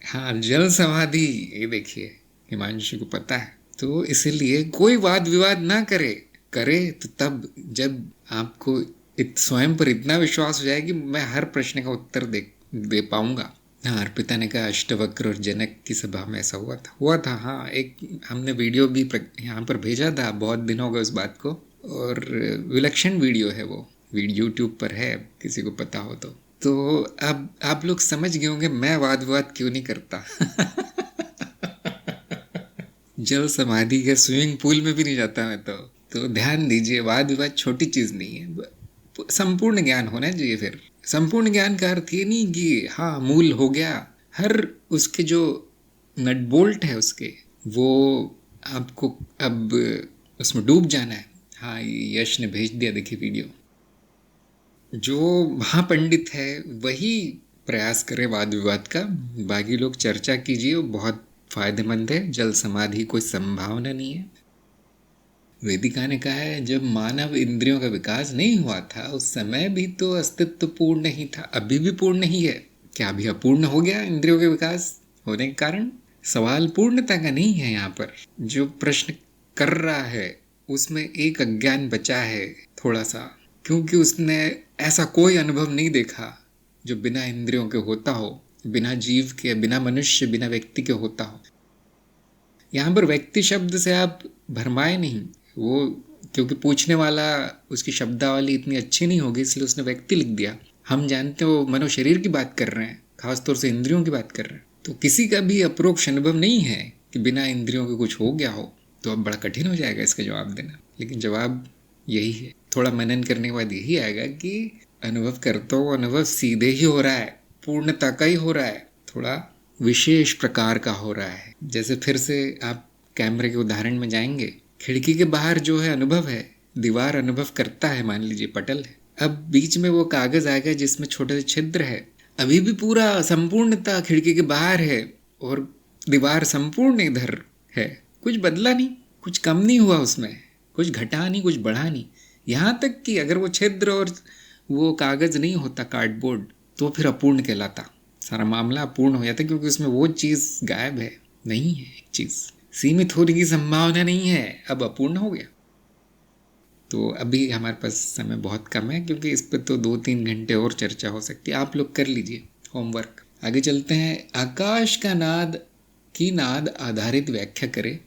हाँ, जल समाधि, ये देखिए हिमांशु को पता है। तो इसीलिए कोई वाद विवाद ना करे तो तब जब आपको स्वयं पर इतना विश्वास हो जाए कि मैं हर प्रश्न का उत्तर दे पाऊंगा। हाँ, अर्पिता ने कहा अष्टवक्र और जनक की सभा में ऐसा हुआ था। हाँ, एक हमने वीडियो भी यहाँ पर भेजा था, बहुत दिन हो गए उस बात को, और विलक्षण वीडियो है वो, वीडियो यूट्यूब पर है, किसी को पता हो तो अब आप लोग समझ गए होंगे मैं वाद विवाद क्यों नहीं करता। जल समाधि के स्विमिंग पूल में भी नहीं जाता मैं तो ध्यान दीजिए, वाद विवाद छोटी चीज़ नहीं है, संपूर्ण ज्ञान होना चाहिए। फिर संपूर्ण ज्ञान का अर्थ ये नहीं कि हाँ मूल हो गया, हर उसके जो नट बोल्ट है उसके, वो आपको अब उसमें डूब जाना है। हाँ, यश ने भेज दिया, देखिए वीडियो। जो महापंडित है वही प्रयास करे वाद विवाद का, बाकी लोग चर्चा कीजिए, वो बहुत फायदेमंद है। जल समाधि कोई संभावना नहीं है। वेदिका ने कहा है जब मानव इंद्रियों का विकास नहीं हुआ था उस समय भी तो अस्तित्व पूर्ण नहीं था, अभी भी पूर्ण नहीं है। क्या अभी अपूर्ण हो गया इंद्रियों के विकास होने के कारण? सवाल पूर्णता का नहीं है यहाँ पर। जो प्रश्न कर रहा है उसमें एक अज्ञान बचा है थोड़ा सा, क्योंकि उसने ऐसा कोई अनुभव नहीं देखा जो बिना इंद्रियों के होता हो, बिना जीव के, बिना मनुष्य, बिना व्यक्ति के होता हो। यहाँ पर व्यक्ति शब्द से आप भरमाए नहीं, वो क्योंकि पूछने वाला उसकी शब्दावली इतनी अच्छी नहीं होगी इसलिए उसने व्यक्ति लिख दिया। हम जानते हो मनो शरीर की बात कर रहे हैं, खासतौर से इंद्रियों की बात कर रहे हैं। तो किसी का भी अप्रोक्ष अनुभव नहीं है कि बिना इंद्रियों के कुछ हो गया हो, तो अब बड़ा कठिन हो जाएगा इसका जवाब देना। लेकिन जवाब यही है, थोड़ा मनन करने के बाद यही आएगा कि अनुभव करता हूँ, अनुभव सीधे ही हो रहा है, पूर्णता का ही हो रहा है, थोड़ा विशेष प्रकार का हो रहा है। जैसे फिर से आप कैमरे के उदाहरण में जाएंगे, खिड़की के बाहर जो है अनुभव है, दीवार अनुभव करता है, मान लीजिए पटल है, अब बीच में वो कागज आएगा जिसमें छोटे से छिद्र है, अभी भी पूरा संपूर्णता खिड़की के बाहर है और दीवार संपूर्ण इधर है, कुछ बदला नहीं, कुछ कम नहीं हुआ उसमें, कुछ घटा नहीं, कुछ बढ़ा नहीं। यहाँ तक कि अगर वो छिद्र और वो कागज नहीं होता, कार्डबोर्ड, तो फिर अपूर्ण कहलाता, सारा मामला अपूर्ण हो जाता, क्योंकि उसमें वो चीज़ गायब है, नहीं है, एक चीज़ सीमित होने की संभावना नहीं है, अब अपूर्ण हो गया। तो अभी हमारे पास समय बहुत कम है, क्योंकि इस पर तो 2-3 घंटे और चर्चा हो सकती है, आप लोग कर लीजिए होमवर्क। आगे चलते हैं। आकाश का नाद की नाद आधारित व्याख्या करें,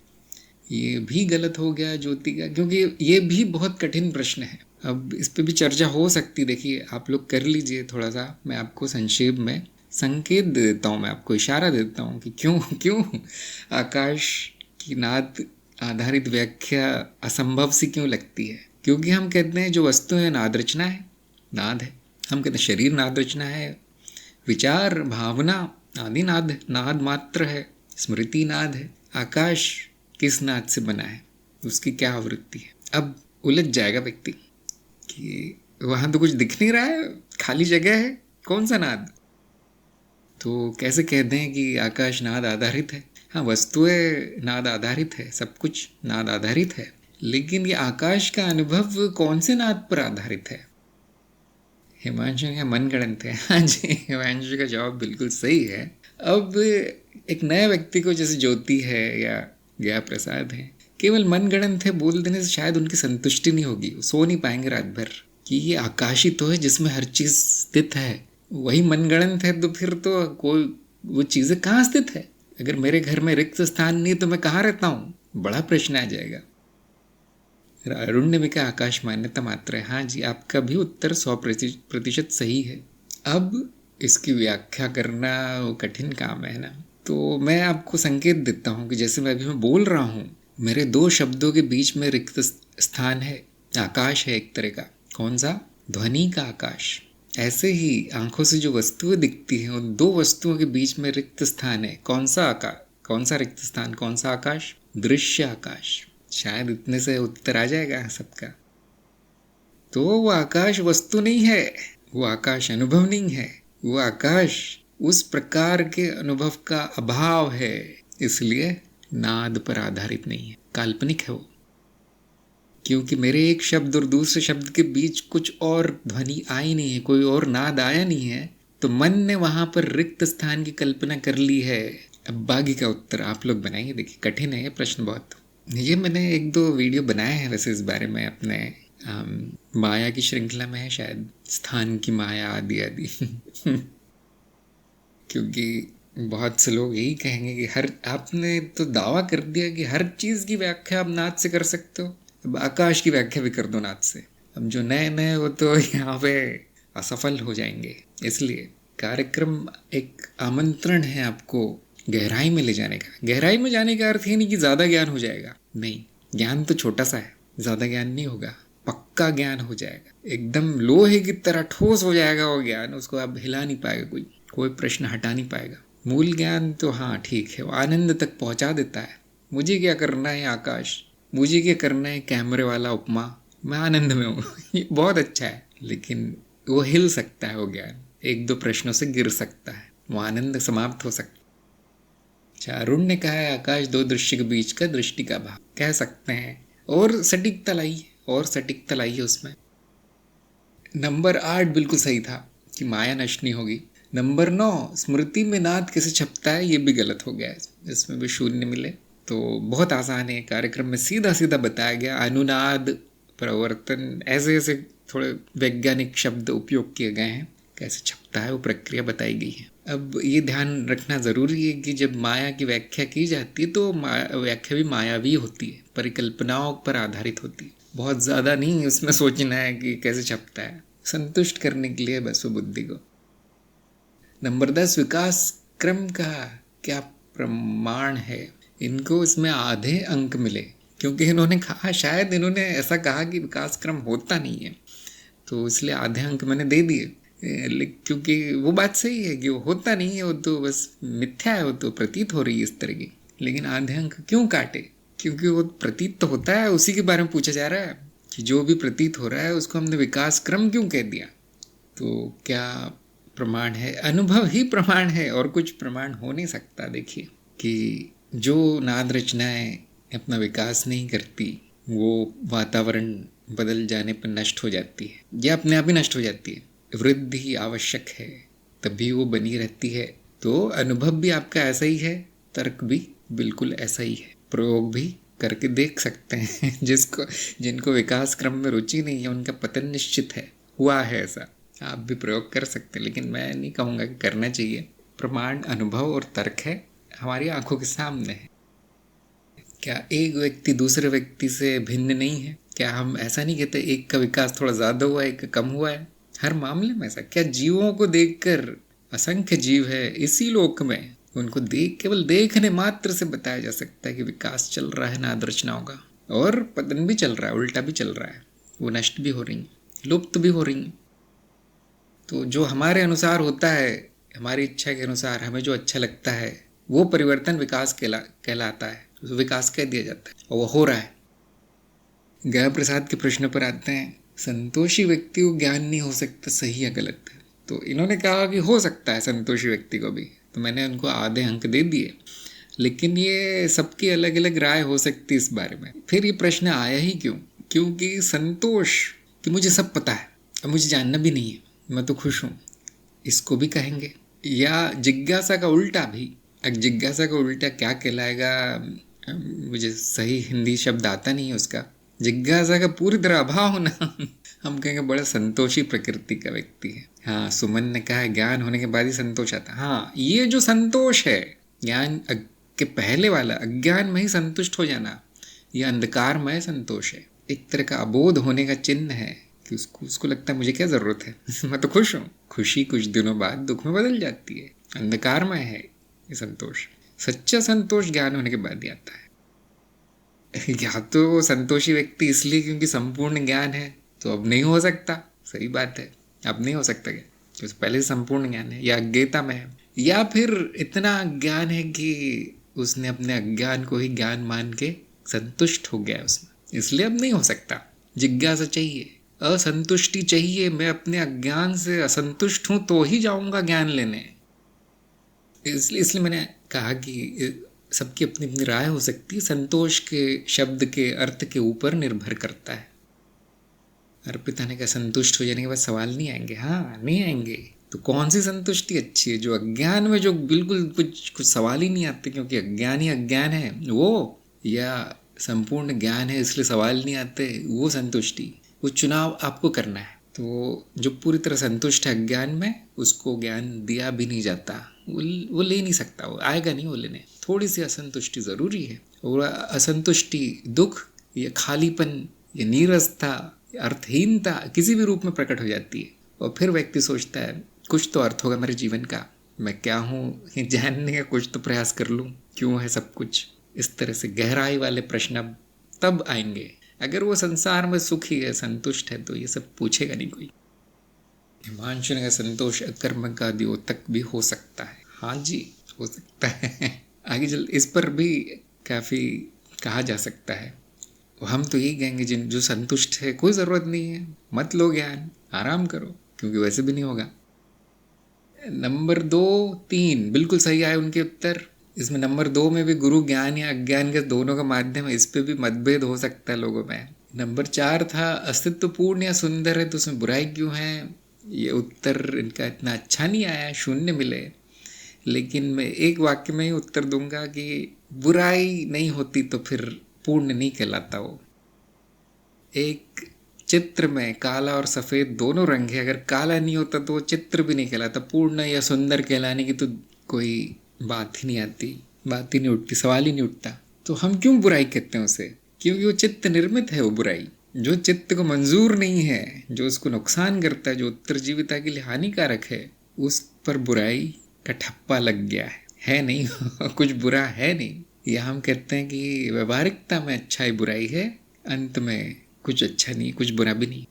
ये भी गलत हो गया ज्योति का, क्योंकि ये भी बहुत कठिन प्रश्न है। अब इस पे भी चर्चा हो सकती, देखिए आप लोग कर लीजिए थोड़ा सा, मैं आपको संक्षेप में संकेत दे देता हूँ, मैं आपको इशारा देता हूँ कि क्यों आकाश की नाद आधारित व्याख्या असंभव सी क्यों लगती है। क्योंकि हम कहते हैं जो वस्तु है नाद रचना है, नाद है, हम कहते हैं शरीर नाद रचना है, विचार भावना आदि नाद मात्र है, स्मृति नाद है। आकाश किस नाद से बना है, उसकी क्या आवृत्ति है। अब उलझ जाएगा व्यक्ति कि वहाँ तो कुछ दिख नहीं रहा है, खाली जगह है, कौन सा नाद। तो कैसे कह दें कि आकाश नाद आधारित है। हाँ, वस्तुएं नाद आधारित है, सब कुछ नाद आधारित है, लेकिन ये आकाश का अनुभव कौन से नाद पर आधारित है। हिमांशु का मनगढ़ंत है। हाँ जी, हिमांशु का जवाब बिल्कुल सही है। अब एक नए व्यक्ति को, जैसे ज्योति है या गया प्रसाद है, केवल मनगढ़ंत है बोल देने से शायद उनकी संतुष्टि नहीं होगी, सो नहीं पाएंगे रात भर कि ये आकाश ही तो है जिसमें हर चीज स्थित है। वही मनगढ़ंत है तो फिर तो कोई वो चीजें कहाँ स्थित है। अगर मेरे घर में रिक्त स्थान नहीं तो मैं कहाँ रहता हूँ, बड़ा प्रश्न आ जाएगा। अरुण ने भी कहा आकाश मान्यता मात्र है। हाँ जी, आपका भी उत्तर 100% सही है। अब इसकी व्याख्या करना कठिन काम है ना, तो मैं आपको संकेत देता हूँ कि जैसे मैं बोल रहा हूँ, मेरे 2 शब्दों के बीच में रिक्त स्थान है, आकाश है एक तरह का। कौन सा? ध्वनि का आकाश। ऐसे ही आंखों से जो वस्तुएं दिखती हैं, उन 2 वस्तुओं के बीच में रिक्त स्थान है। कौन सा आकाश, कौन सा रिक्त स्थान, कौन सा आकाश? दृश्य आकाश। शायद इतने से उत्तर आ जाएगा सबका। तो वो आकाश वस्तु नहीं है, वो आकाश अनुभव नहीं है, वो आकाश उस प्रकार के अनुभव का अभाव है, इसलिए नाद पर आधारित नहीं है, काल्पनिक है वो। क्योंकि मेरे एक शब्द और दूसरे शब्द के बीच कुछ और ध्वनि आई नहीं है, कोई और नाद आया नहीं है, तो मन ने वहां पर रिक्त स्थान की कल्पना कर ली है। अब बागी का उत्तर आप लोग बनाइए। देखिए कठिन है ये प्रश्न बहुत। ये मैंने 1-2 वीडियो बनाए हैं वैसे इस बारे में, अपने माया की श्रृंखला में है शायद, स्थान की माया आदि आदि। क्योंकि बहुत से लोग यही कहेंगे कि आपने तो दावा कर दिया कि हर चीज़ की व्याख्या आप नाद से कर सकते हो, अब आकाश की व्याख्या भी कर दो नाद से। अब जो नए हो तो यहाँ पे असफल हो जाएंगे। इसलिए कार्यक्रम एक आमंत्रण है आपको गहराई में ले जाने का। गहराई में जाने का अर्थ ही नहीं कि ज़्यादा ज्ञान हो जाएगा, नहीं, ज्ञान तो छोटा सा है, ज़्यादा ज्ञान नहीं होगा, पक्का ज्ञान हो जाएगा, एकदम लोहे की तरह ठोस हो जाएगा वो ज्ञान, उसको आप हिला नहीं पाएगा, कोई प्रश्न हटा नहीं पाएगा। मूल ज्ञान तो हाँ ठीक है, वो आनंद तक पहुँचा देता है। मुझे क्या करना है आकाश, मुझे क्या करना है कैमरे वाला उपमा, मैं आनंद में हूँ। ये बहुत अच्छा है, लेकिन वो हिल सकता है वो ज्ञान, 1-2 प्रश्नों से गिर सकता है, वो आनंद समाप्त हो सकता है। अरुण ने कहा है आकाश 2 दृश्य के बीच का दृष्टि का भाव, कह सकते हैं, और सटीकता लाइए उसमें। नंबर 8 बिल्कुल सही था कि माया नष्ट नहीं होगी। नंबर 9 स्मृति में नाद कैसे छपता है, ये भी गलत हो गया है, इसमें भी 0 मिले। तो बहुत आसान है, कार्यक्रम में सीधा बताया गया। अनुनाद, प्रवर्तन, ऐसे थोड़े वैज्ञानिक शब्द उपयोग किए गए हैं, कैसे छपता है वो प्रक्रिया बताई गई है। अब ये ध्यान रखना ज़रूरी है कि जब माया की व्याख्या की जाती है तो व्याख्या भी मायावी होती है, परिकल्पनाओं पर आधारित होती है। बहुत ज़्यादा नहीं उसमें सोचना है कि कैसे छपता है, संतुष्ट करने के लिए बस वो बुद्धि को। नंबर 10 विकास क्रम का क्या प्रमाण है, इनको इसमें आधे अंक मिले। क्योंकि इन्होंने कहा, शायद इन्होंने ऐसा कहा कि विकास क्रम होता नहीं है, तो इसलिए आधे अंक मैंने दे दिए। क्योंकि वो बात सही है कि वो होता नहीं है, वो तो बस मिथ्या है, वो तो प्रतीत हो रही है इस तरह की। लेकिन आधे अंक क्यों काटे? क्योंकि वो प्रतीत तो होता है, उसी के बारे में पूछा जा रहा है कि जो भी प्रतीत हो रहा है उसको हमने विकास क्रम क्यों कह दिया। तो क्या प्रमाण है? अनुभव ही प्रमाण है, और कुछ प्रमाण हो नहीं सकता। देखिए कि जो नाद रचनाएं अपना विकास नहीं करती, वो वातावरण बदल जाने पर नष्ट हो जाती है या अपने आप ही नष्ट हो जाती है। वृद्धि आवश्यक है, तभी वो बनी रहती है। तो अनुभव भी आपका ऐसा ही है, तर्क भी बिल्कुल ऐसा ही है। प्रयोग भी करके देख सकते हैं। जिनको विकास क्रम में रुचि नहीं है उनका पतन निश्चित है, हुआ है ऐसा। आप भी प्रयोग कर सकते हैं, लेकिन मैं नहीं कहूँगा कि करना चाहिए। प्रमाण, अनुभव और तर्क है, हमारी आंखों के सामने है। क्या एक व्यक्ति दूसरे व्यक्ति से भिन्न नहीं है? क्या हम ऐसा नहीं कहते एक का विकास थोड़ा ज़्यादा हुआ है, एक का कम हुआ है? हर मामले में ऐसा। क्या जीवों को देखकर, असंख्य जीव है इसी लोक में, उनको केवल देखने मात्र से बताया जा सकता है कि विकास चल रहा है नाद रचनाओं का, और पतन भी चल रहा है, उल्टा भी चल रहा है। वो नष्ट भी हो रही हैं, लुप्त भी हो रही हैं। तो जो हमारे अनुसार होता है, हमारी इच्छा के अनुसार हमें जो अच्छा लगता है, वो परिवर्तन विकास कहलाता है, तो विकास कह दिया जाता है, और वो हो रहा है। गया प्रसाद के प्रश्न पर आते हैं, संतोषी व्यक्ति को ज्ञान नहीं हो सकता, सही या गलत? तो इन्होंने कहा कि हो सकता है संतोषी व्यक्ति को भी, तो मैंने उनको आधे अंक दे दिए। लेकिन ये सबकी अलग अलग राय हो सकती है इस बारे में। फिर ये प्रश्न आया ही क्यों? क्योंकि संतोष कि मुझे सब पता है, अब मुझे जानना भी नहीं है, मैं तो खुश हूँ, इसको भी कहेंगे। या जिज्ञासा का उल्टा भी। अब जिज्ञासा का उल्टा क्या कहलाएगा, मुझे सही हिंदी शब्द आता नहीं है उसका। जिज्ञासा का पूरी तरह अभाव होना, हम कहेंगे बड़ा संतोषी प्रकृति का व्यक्ति है। हाँ, सुमन ने कहा है ज्ञान होने के बाद ही संतोष आता। हाँ, ये जो संतोष है, ज्ञान के पहले वाला अज्ञान में ही संतुष्ट हो जाना, ये अंधकारमय संतोष है। एक तरह का अबोध होने का चिन्ह है कि उसको लगता है मुझे क्या जरूरत है, मैं तो खुश हूँ। खुशी कुछ दिनों बाद दुख में बदल जाती है, अंधकारमय है ये संतोष। सच्चा संतोष ज्ञान होने के बाद ही आता है। या तो संतोषी व्यक्ति इसलिए क्योंकि संपूर्ण ज्ञान है, तो अब नहीं हो सकता, सही बात है, अब नहीं हो सकता क्या, क्योंकि पहले से संपूर्ण ज्ञान है, या अज्ञता में है, या फिर इतना ज्ञान है कि उसने अपने अज्ञान को ही ज्ञान मान के संतुष्ट हो गया उसमें, इसलिए अब नहीं हो सकता। जिज्ञासा चाहिए, असंतुष्टि चाहिए, मैं अपने अज्ञान से असंतुष्ट हूँ तो ही जाऊँगा ज्ञान लेने। इसलिए मैंने कहा कि सबकी अपनी अपनी राय हो सकती है, संतोष के शब्द के अर्थ के ऊपर निर्भर करता है। अर्पिता ने कहा संतुष्ट हो जाने के बाद सवाल नहीं आएंगे। हाँ, नहीं आएंगे। तो कौन सी संतुष्टि अच्छी है? जो अज्ञान में जो बिल्कुल कुछ सवाल ही नहीं आते क्योंकि अज्ञान ही अज्ञान है वो, या संपूर्ण ज्ञान है इसलिए सवाल नहीं आते, वो संतुष्टि? वो चुनाव आपको करना है। तो जो पूरी तरह संतुष्ट है अज्ञान में, उसको ज्ञान दिया भी नहीं जाता, वो ले नहीं सकता, वो आएगा नहीं वो लेने। थोड़ी सी असंतुष्टि ज़रूरी है, और असंतुष्टि दुख या खालीपन या नीरसता या अर्थहीनता किसी भी रूप में प्रकट हो जाती है, और फिर व्यक्ति सोचता है कुछ तो अर्थ होगा मेरे जीवन का, मैं क्या हूँ ये जानने का कुछ तो प्रयास कर लूँ, क्यों है सब कुछ। इस तरह से गहराई वाले प्रश्न अब तब आएंगे। अगर वो संसार में सुखी है, संतुष्ट है, तो ये सब पूछेगा नहीं कोई। हिमांशु ने संतोष अकर्म का द्योतक भी हो सकता है। हाँ जी, हो सकता है। आगे चल इस पर भी काफ़ी कहा जा सकता है। हम तो यही कहेंगे जो संतुष्ट है, कोई ज़रूरत नहीं है, मत लो ज्ञान, आराम करो, क्योंकि वैसे भी नहीं होगा। नंबर 2, 3 बिल्कुल सही आए उनके उत्तर। इसमें नंबर 2 में भी गुरु ज्ञान या अज्ञान के दोनों का माध्यम है, इस पे भी मतभेद हो सकता है लोगों में। नंबर 4 था अस्तित्व पूर्ण या सुंदर है तो उसमें बुराई क्यों है। ये उत्तर इनका इतना अच्छा नहीं आया, 0 मिले। लेकिन मैं एक वाक्य में ही उत्तर दूंगा कि बुराई नहीं होती तो फिर पूर्ण नहीं कहलाता वो। एक चित्र में काला और सफ़ेद दोनों रंग है, अगर काला नहीं होता तो वो चित्र भी नहीं कहलाता। पूर्ण या सुंदर कहलाने की तो कोई बात ही नहीं आती, बात ही नहीं उठती, सवाल ही नहीं उठता। तो हम क्यों बुराई कहते हैं उसे? क्योंकि वो चित्त निर्मित है। वो बुराई जो चित्त को मंजूर नहीं है, जो उसको नुकसान करता है, जो उत्तरजीविता के लिए हानिकारक है, उस पर बुराई का ठप्पा लग गया है नहीं कुछ बुरा है नहीं, या हम कहते हैं कि व्यवहारिकता में अच्छाई बुराई है, अंत में कुछ अच्छा नहीं कुछ बुरा भी नहीं।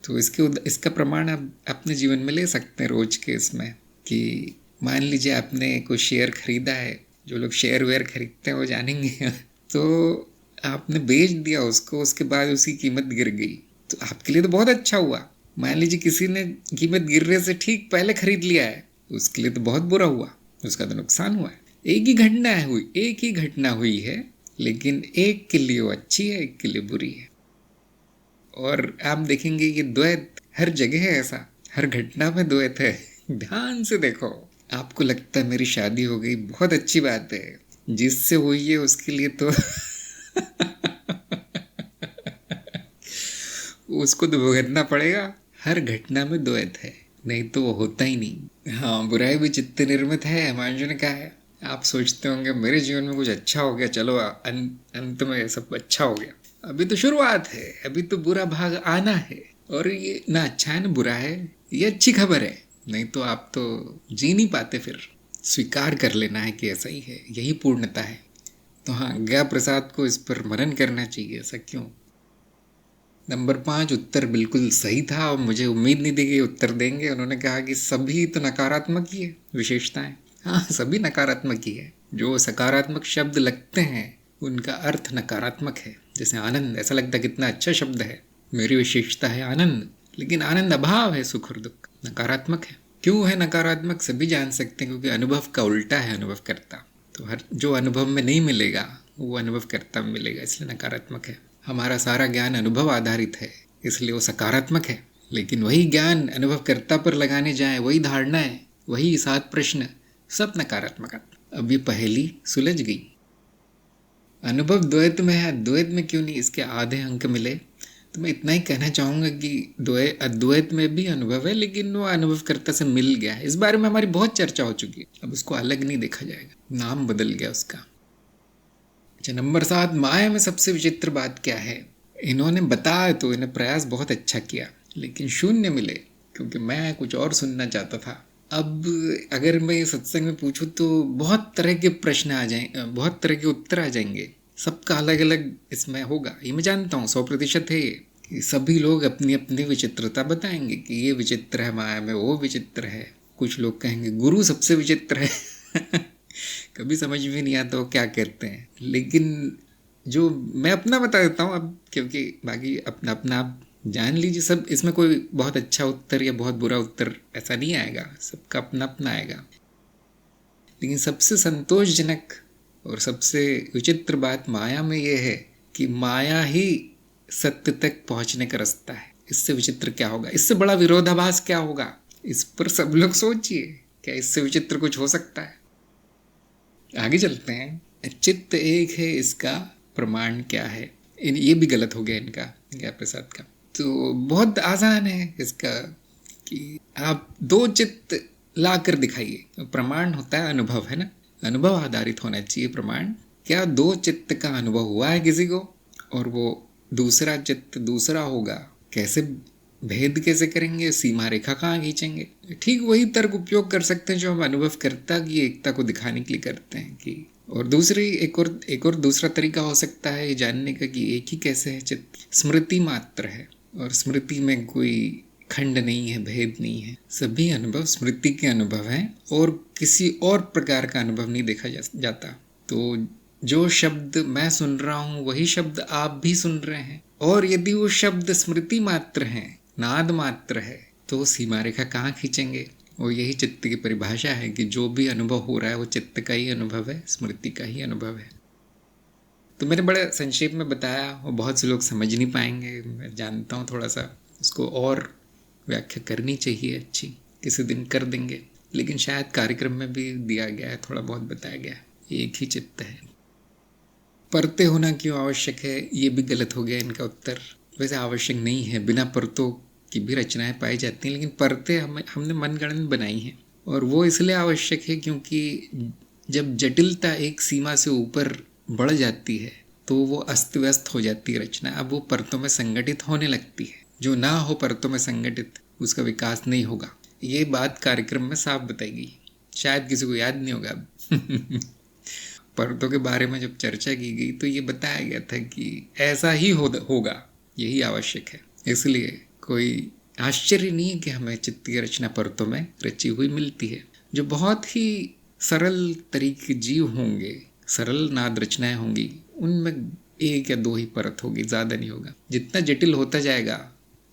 तो इसका प्रमाण आप अपने जीवन में ले सकते हैं रोज के इसमें, कि मान लीजिए आपने कोई शेयर खरीदा है, जो लोग शेयर वेयर खरीदते हैं वो जानेंगे तो आपने बेच दिया उसको, उसके बाद उसकी कीमत गिर गई, तो आपके लिए तो बहुत अच्छा हुआ। मान लीजिए किसी ने कीमत गिरने से ठीक पहले खरीद लिया है, उसके लिए तो बहुत बुरा हुआ, उसका तो नुकसान हुआ है। एक ही घटना हुई है, लेकिन एक के लिए वो अच्छी है, एक के लिए बुरी है। और आप देखेंगे ये द्वैत हर जगह है, ऐसा हर घटना में द्वैत है। ध्यान से देखो, आपको लगता है मेरी शादी हो गई, बहुत अच्छी बात है, जिससे हुई है उसके लिए तो उसको तो भुगतना पड़ेगा। हर घटना में द्वैत है, नहीं तो वो होता ही नहीं। हाँ, बुराई भी चित्त निर्मित है, हिमांशु ने कहा है। आप सोचते होंगे मेरे जीवन में कुछ अच्छा हो गया, चलो अंत में सब अच्छा हो गया। अभी तो शुरुआत है, अभी तो बुरा भाग आना है, और ये ना अच्छा है ना बुरा है, ये अच्छी खबर है, नहीं तो आप तो जी नहीं पाते। फिर स्वीकार कर लेना है कि ऐसा ही है, यही पूर्णता है। तो हाँ, ज्ञा प्रसाद को इस पर मनन करना चाहिए। ऐसा क्यों? नंबर 5 उत्तर बिल्कुल सही था, और मुझे उम्मीद नहीं थी कि उत्तर देंगे। उन्होंने कहा कि सभी तो नकारात्मक ही है विशेषताएं। हाँ, सभी नकारात्मक ही है। जो सकारात्मक शब्द लगते हैं उनका अर्थ नकारात्मक है। जैसे आनंद, ऐसा लगता है कितना अच्छा शब्द है, मेरी विशेषता है आनंद, लेकिन आनंद अभाव है, सुख और दुख, नकारात्मक है। क्यों है नकारात्मक सभी जान सकते हैं, क्योंकि अनुभव का उल्टा है अनुभव करता। तो हर जो अनुभव में नहीं मिलेगा वो अनुभव करता में मिलेगा, इसलिए नकारात्मक है। हमारा सारा ज्ञान अनुभव आधारित है, इसलिए वो सकारात्मक है। लेकिन वही ज्ञान अनुभव कर्ता पर लगाने जाए, वही धारणाएं, वही 7 प्रश्न, सब नकारात्मक। अब ये पहेली सुलझ गई। अनुभव द्वैत में है, द्वैत में क्यों नहीं, इसके आधे अंक मिले। तो मैं इतना ही कहना चाहूँगा कि अद्वैत में भी अनुभव है, लेकिन वो अनुभव कर्ता से मिल गया है। इस बारे में हमारी बहुत चर्चा हो चुकी है, अब उसको अलग नहीं देखा जाएगा, नाम बदल गया उसका। अच्छा, नंबर 7, माया में सबसे विचित्र बात क्या है? इन्होंने बताया तो इन्हें प्रयास बहुत अच्छा किया, लेकिन शून्य मिले, क्योंकि मैं कुछ और सुनना चाहता था। अब अगर मैं सत्संग में पूछूं तो बहुत तरह के प्रश्न आ जाएंगे, बहुत तरह के उत्तर आ जाएंगे, सबका अलग अलग इसमें होगा। ये मैं जानता हूँ 100% है ये, कि सभी लोग अपनी अपनी विचित्रता बताएंगे कि ये विचित्र है माया में, वो विचित्र है। कुछ लोग कहेंगे गुरु सबसे विचित्र है कभी समझ में नहीं आता वो क्या कहते हैं। लेकिन जो मैं अपना बता देता हूँ अब, क्योंकि बाकी अपना अपना आप जान लीजिए। सब इसमें कोई बहुत अच्छा उत्तर या बहुत बुरा उत्तर ऐसा नहीं आएगा, सबका अपना अपना आएगा। लेकिन सबसे संतोषजनक और सबसे विचित्र बात माया में ये है कि माया ही सत्य तक पहुंचने का रास्ता है। इससे विचित्र क्या होगा, इससे बड़ा विरोधाभास क्या होगा? इस पर सब लोग सोचिए, क्या इससे विचित्र कुछ हो सकता है? आगे चलते हैं। चित्त एक है, इसका प्रमाण क्या है? ये भी गलत हो गया इनका, ज्ञा प्रसाद का। तो बहुत आसान है इसका, कि आप 2 चित्त ला कर दिखाइए। प्रमाण होता है अनुभव, है ना, अनुभव आधारित होना चाहिए प्रमाण। क्या 2 चित्त का अनुभव हुआ है किसी को, और वो दूसरा चित्त दूसरा होगा, कैसे भेद कैसे करेंगे, सीमा रेखा कहाँ खींचेंगे? ठीक वही तर्क उपयोग कर सकते हैं जो हम अनुभव कर्ता की एकता को दिखाने के लिए करते हैं। कि और दूसरी एक और दूसरा तरीका हो सकता है ये जानने का कि एक ही कैसे है चित्त। स्मृति मात्र है, और स्मृति में कोई खंड नहीं है, भेद नहीं है। सभी अनुभव स्मृति के अनुभव हैं, और किसी और प्रकार का अनुभव नहीं देखा जाता। तो जो शब्द मैं सुन रहा हूँ वही शब्द आप भी सुन रहे हैं, और यदि वो शब्द स्मृति मात्र हैं, नाद मात्र है, तो सीमा रेखा कहाँ खींचेंगे? और यही चित्त की परिभाषा है कि जो भी अनुभव हो रहा है वो चित्त का ही अनुभव है, स्मृति का ही अनुभव है। तो मैंने बड़े संक्षेप में बताया, और बहुत से लोग समझ नहीं पाएंगे, मैं जानता हूँ। थोड़ा सा उसको और व्याख्या करनी चाहिए अच्छी, किसी दिन कर देंगे, लेकिन शायद कार्यक्रम में भी दिया गया है, थोड़ा बहुत बताया गया है। एक ही चित्त है। परते होना क्यों आवश्यक है? ये भी गलत हो गया इनका उत्तर। वैसे आवश्यक नहीं है, बिना परतों की भी रचनाएं पाई जाती हैं, लेकिन परतें हमने मनगढ़ंत बनाई हैं। और वो इसलिए आवश्यक है क्योंकि जब जटिलता एक सीमा से ऊपर बढ़ जाती है तो वो अस्त व्यस्त हो जाती है रचना। अब वो परतों में संगठित होने लगती है। जो ना हो परतों में संगठित, उसका विकास नहीं होगा। ये बात कार्यक्रम में साफ बताई गई, शायद किसी को याद नहीं होगा अब परतों के बारे में जब चर्चा की गई तो ये बताया गया था कि ऐसा ही होगा, यही आवश्यक है। इसलिए कोई आश्चर्य नहीं है कि हमें चित्त की रचना परतों में रची हुई मिलती है। जो बहुत ही सरल तरीके जीव होंगे, सरल नाद रचनाएं होंगी, उनमें 1 या 2 ही परत होगी, ज़्यादा नहीं होगा। जितना जटिल होता जाएगा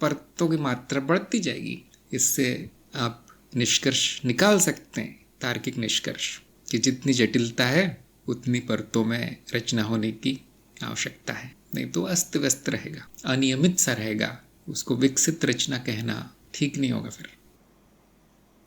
परतों की मात्रा बढ़ती जाएगी। इससे आप निष्कर्ष निकाल सकते हैं, तार्किक निष्कर्ष, कि जितनी जटिलता है उतनी परतों में रचना होने की आवश्यकता है, नहीं तो अस्त व्यस्त रहेगा, अनियमित सा रहेगा। उसको विकसित रचना कहना ठीक नहीं होगा। फिर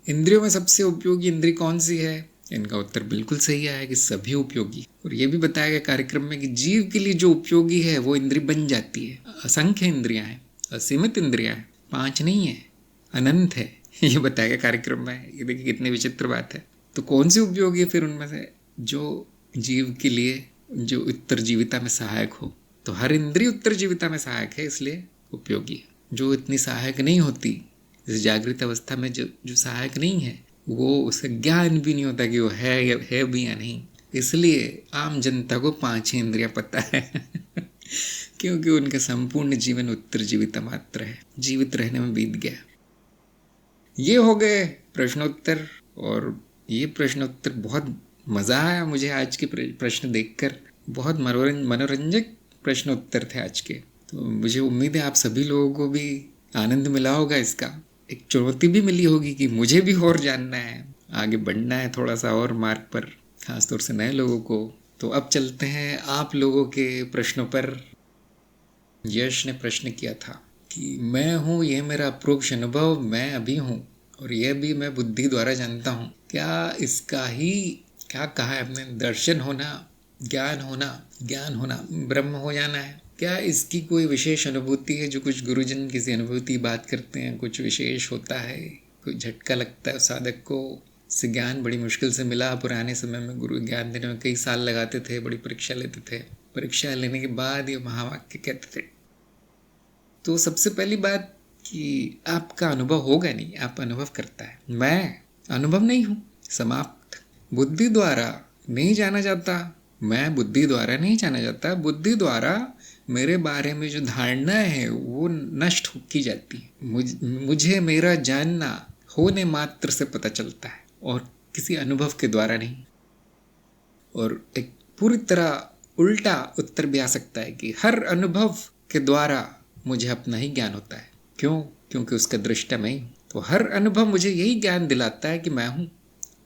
इंद्रियों में सबसे उपयोगी इंद्रिय कौन सी है? इनका उत्तर बिल्कुल सही आया कि सभी उपयोगी। और ये भी बताया गया कार्यक्रम में कि जीव के लिए जो उपयोगी है वो इंद्रिय बन जाती है। असंख्य इंद्रियां हैं, असीमित इंद्रियां हैं, 5 नहीं है, अनंत है। ये बताया गया कार्यक्रम में। ये देखिए कितनी विचित्र बात है। तो कौन सी उपयोगी है फिर उनमें से? जो जीव के लिए जो उत्तरजीविता में सहायक हो। तो हर इंद्रिय उत्तरजीविता में सहायक है, इसलिए उपयोगी है। जो इतनी सहायक नहीं होती, जैसे जागृत अवस्था में जो सहायक नहीं है, वो उसे ज्ञान भी नहीं होता कि वो है भी या नहीं। इसलिए आम जनता को 5 ही इंद्रियां पता है क्योंकि उनका संपूर्ण जीवन उत्तरजीविता मात्र है, जीवित रहने में बीत गया। ये हो गए प्रश्नोत्तर। और ये प्रश्नोत्तर बहुत मज़ा आया मुझे आज के प्रश्न देखकर। बहुत मनोरंजक प्रश्नोत्तर थे आज के। तो मुझे उम्मीद है आप सभी लोगों को भी आनंद मिला होगा इसका। एक चुनौती भी मिली होगी कि मुझे भी और जानना है, आगे बढ़ना है थोड़ा सा और मार्ग पर, खासतौर से नए लोगों को। तो अब चलते हैं आप लोगों के प्रश्नों पर। यश ने प्रश्न किया था कि मैं हूँ, ये मेरा अप्रोक्ष अनुभव, मैं अभी हूँ और यह भी मैं बुद्धि द्वारा जानता हूँ। क्या इसका ही क्या कहा है आपने? दर्शन होना, ज्ञान होना, ब्रह्म हो जाना है। क्या इसकी कोई विशेष अनुभूति है? जो कुछ गुरुजन किसी अनुभूति की बात करते हैं, कुछ विशेष होता है, कोई झटका लगता है साधक को। इससे ज्ञान बड़ी मुश्किल से मिला। पुराने समय में गुरु ज्ञान देने में कई साल लगाते थे, बड़ी परीक्षा लेते थे। परीक्षा लेने के बाद ये महावाक्य कहते थे। तो सबसे पहली बात कि आपका अनुभव होगा नहीं, आप अनुभव करता है। मैं अनुभव नहीं हूँ, समाप्त। बुद्धि द्वारा नहीं जाना जाता, मैं बुद्धि द्वारा नहीं जाना जाता। बुद्धि द्वारा मेरे बारे में जो धारणा है वो नष्ट की जाती है। मुझे मेरा जानना होने मात्र से पता चलता है और किसी अनुभव के द्वारा नहीं। और एक पूरी तरह उल्टा उत्तर भी आ सकता है कि हर अनुभव के द्वारा मुझे अपना ही ज्ञान होता है। क्यों? क्योंकि उसका दृष्टा मैं ही हूँ। तो हर अनुभव मुझे यही ज्ञान दिलाता है कि मैं हूँ।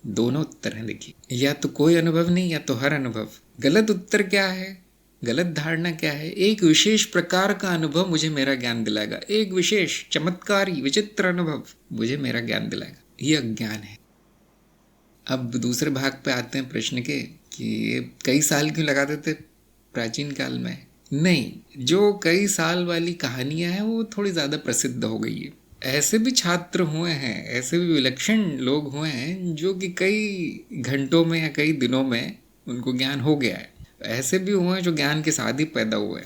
दोनों उत्तर हैं देखिए, या तो कोई अनुभव नहीं या तो हर अनुभव। गलत उत्तर क्या है? गलत धारणा क्या है? एक विशेष प्रकार का अनुभव मुझे मेरा ज्ञान दिलाएगा, एक विशेष चमत्कारी विचित्र अनुभव मुझे मेरा ज्ञान दिलाएगा, ये अज्ञान है। अब दूसरे भाग पे आते हैं प्रश्न के कि ये कई साल क्यों लगाते थे प्राचीन काल में? नहीं, जो कई साल वाली कहानियां हैं वो थोड़ी ज़्यादा प्रसिद्ध हो गई है। ऐसे भी छात्र हुए हैं, ऐसे भी विलक्षण लोग हुए हैं जो कि कई घंटों में या कई दिनों में उनको ज्ञान हो गया है। ऐसे भी हुए हैं जो ज्ञान के साथ ही पैदा हुए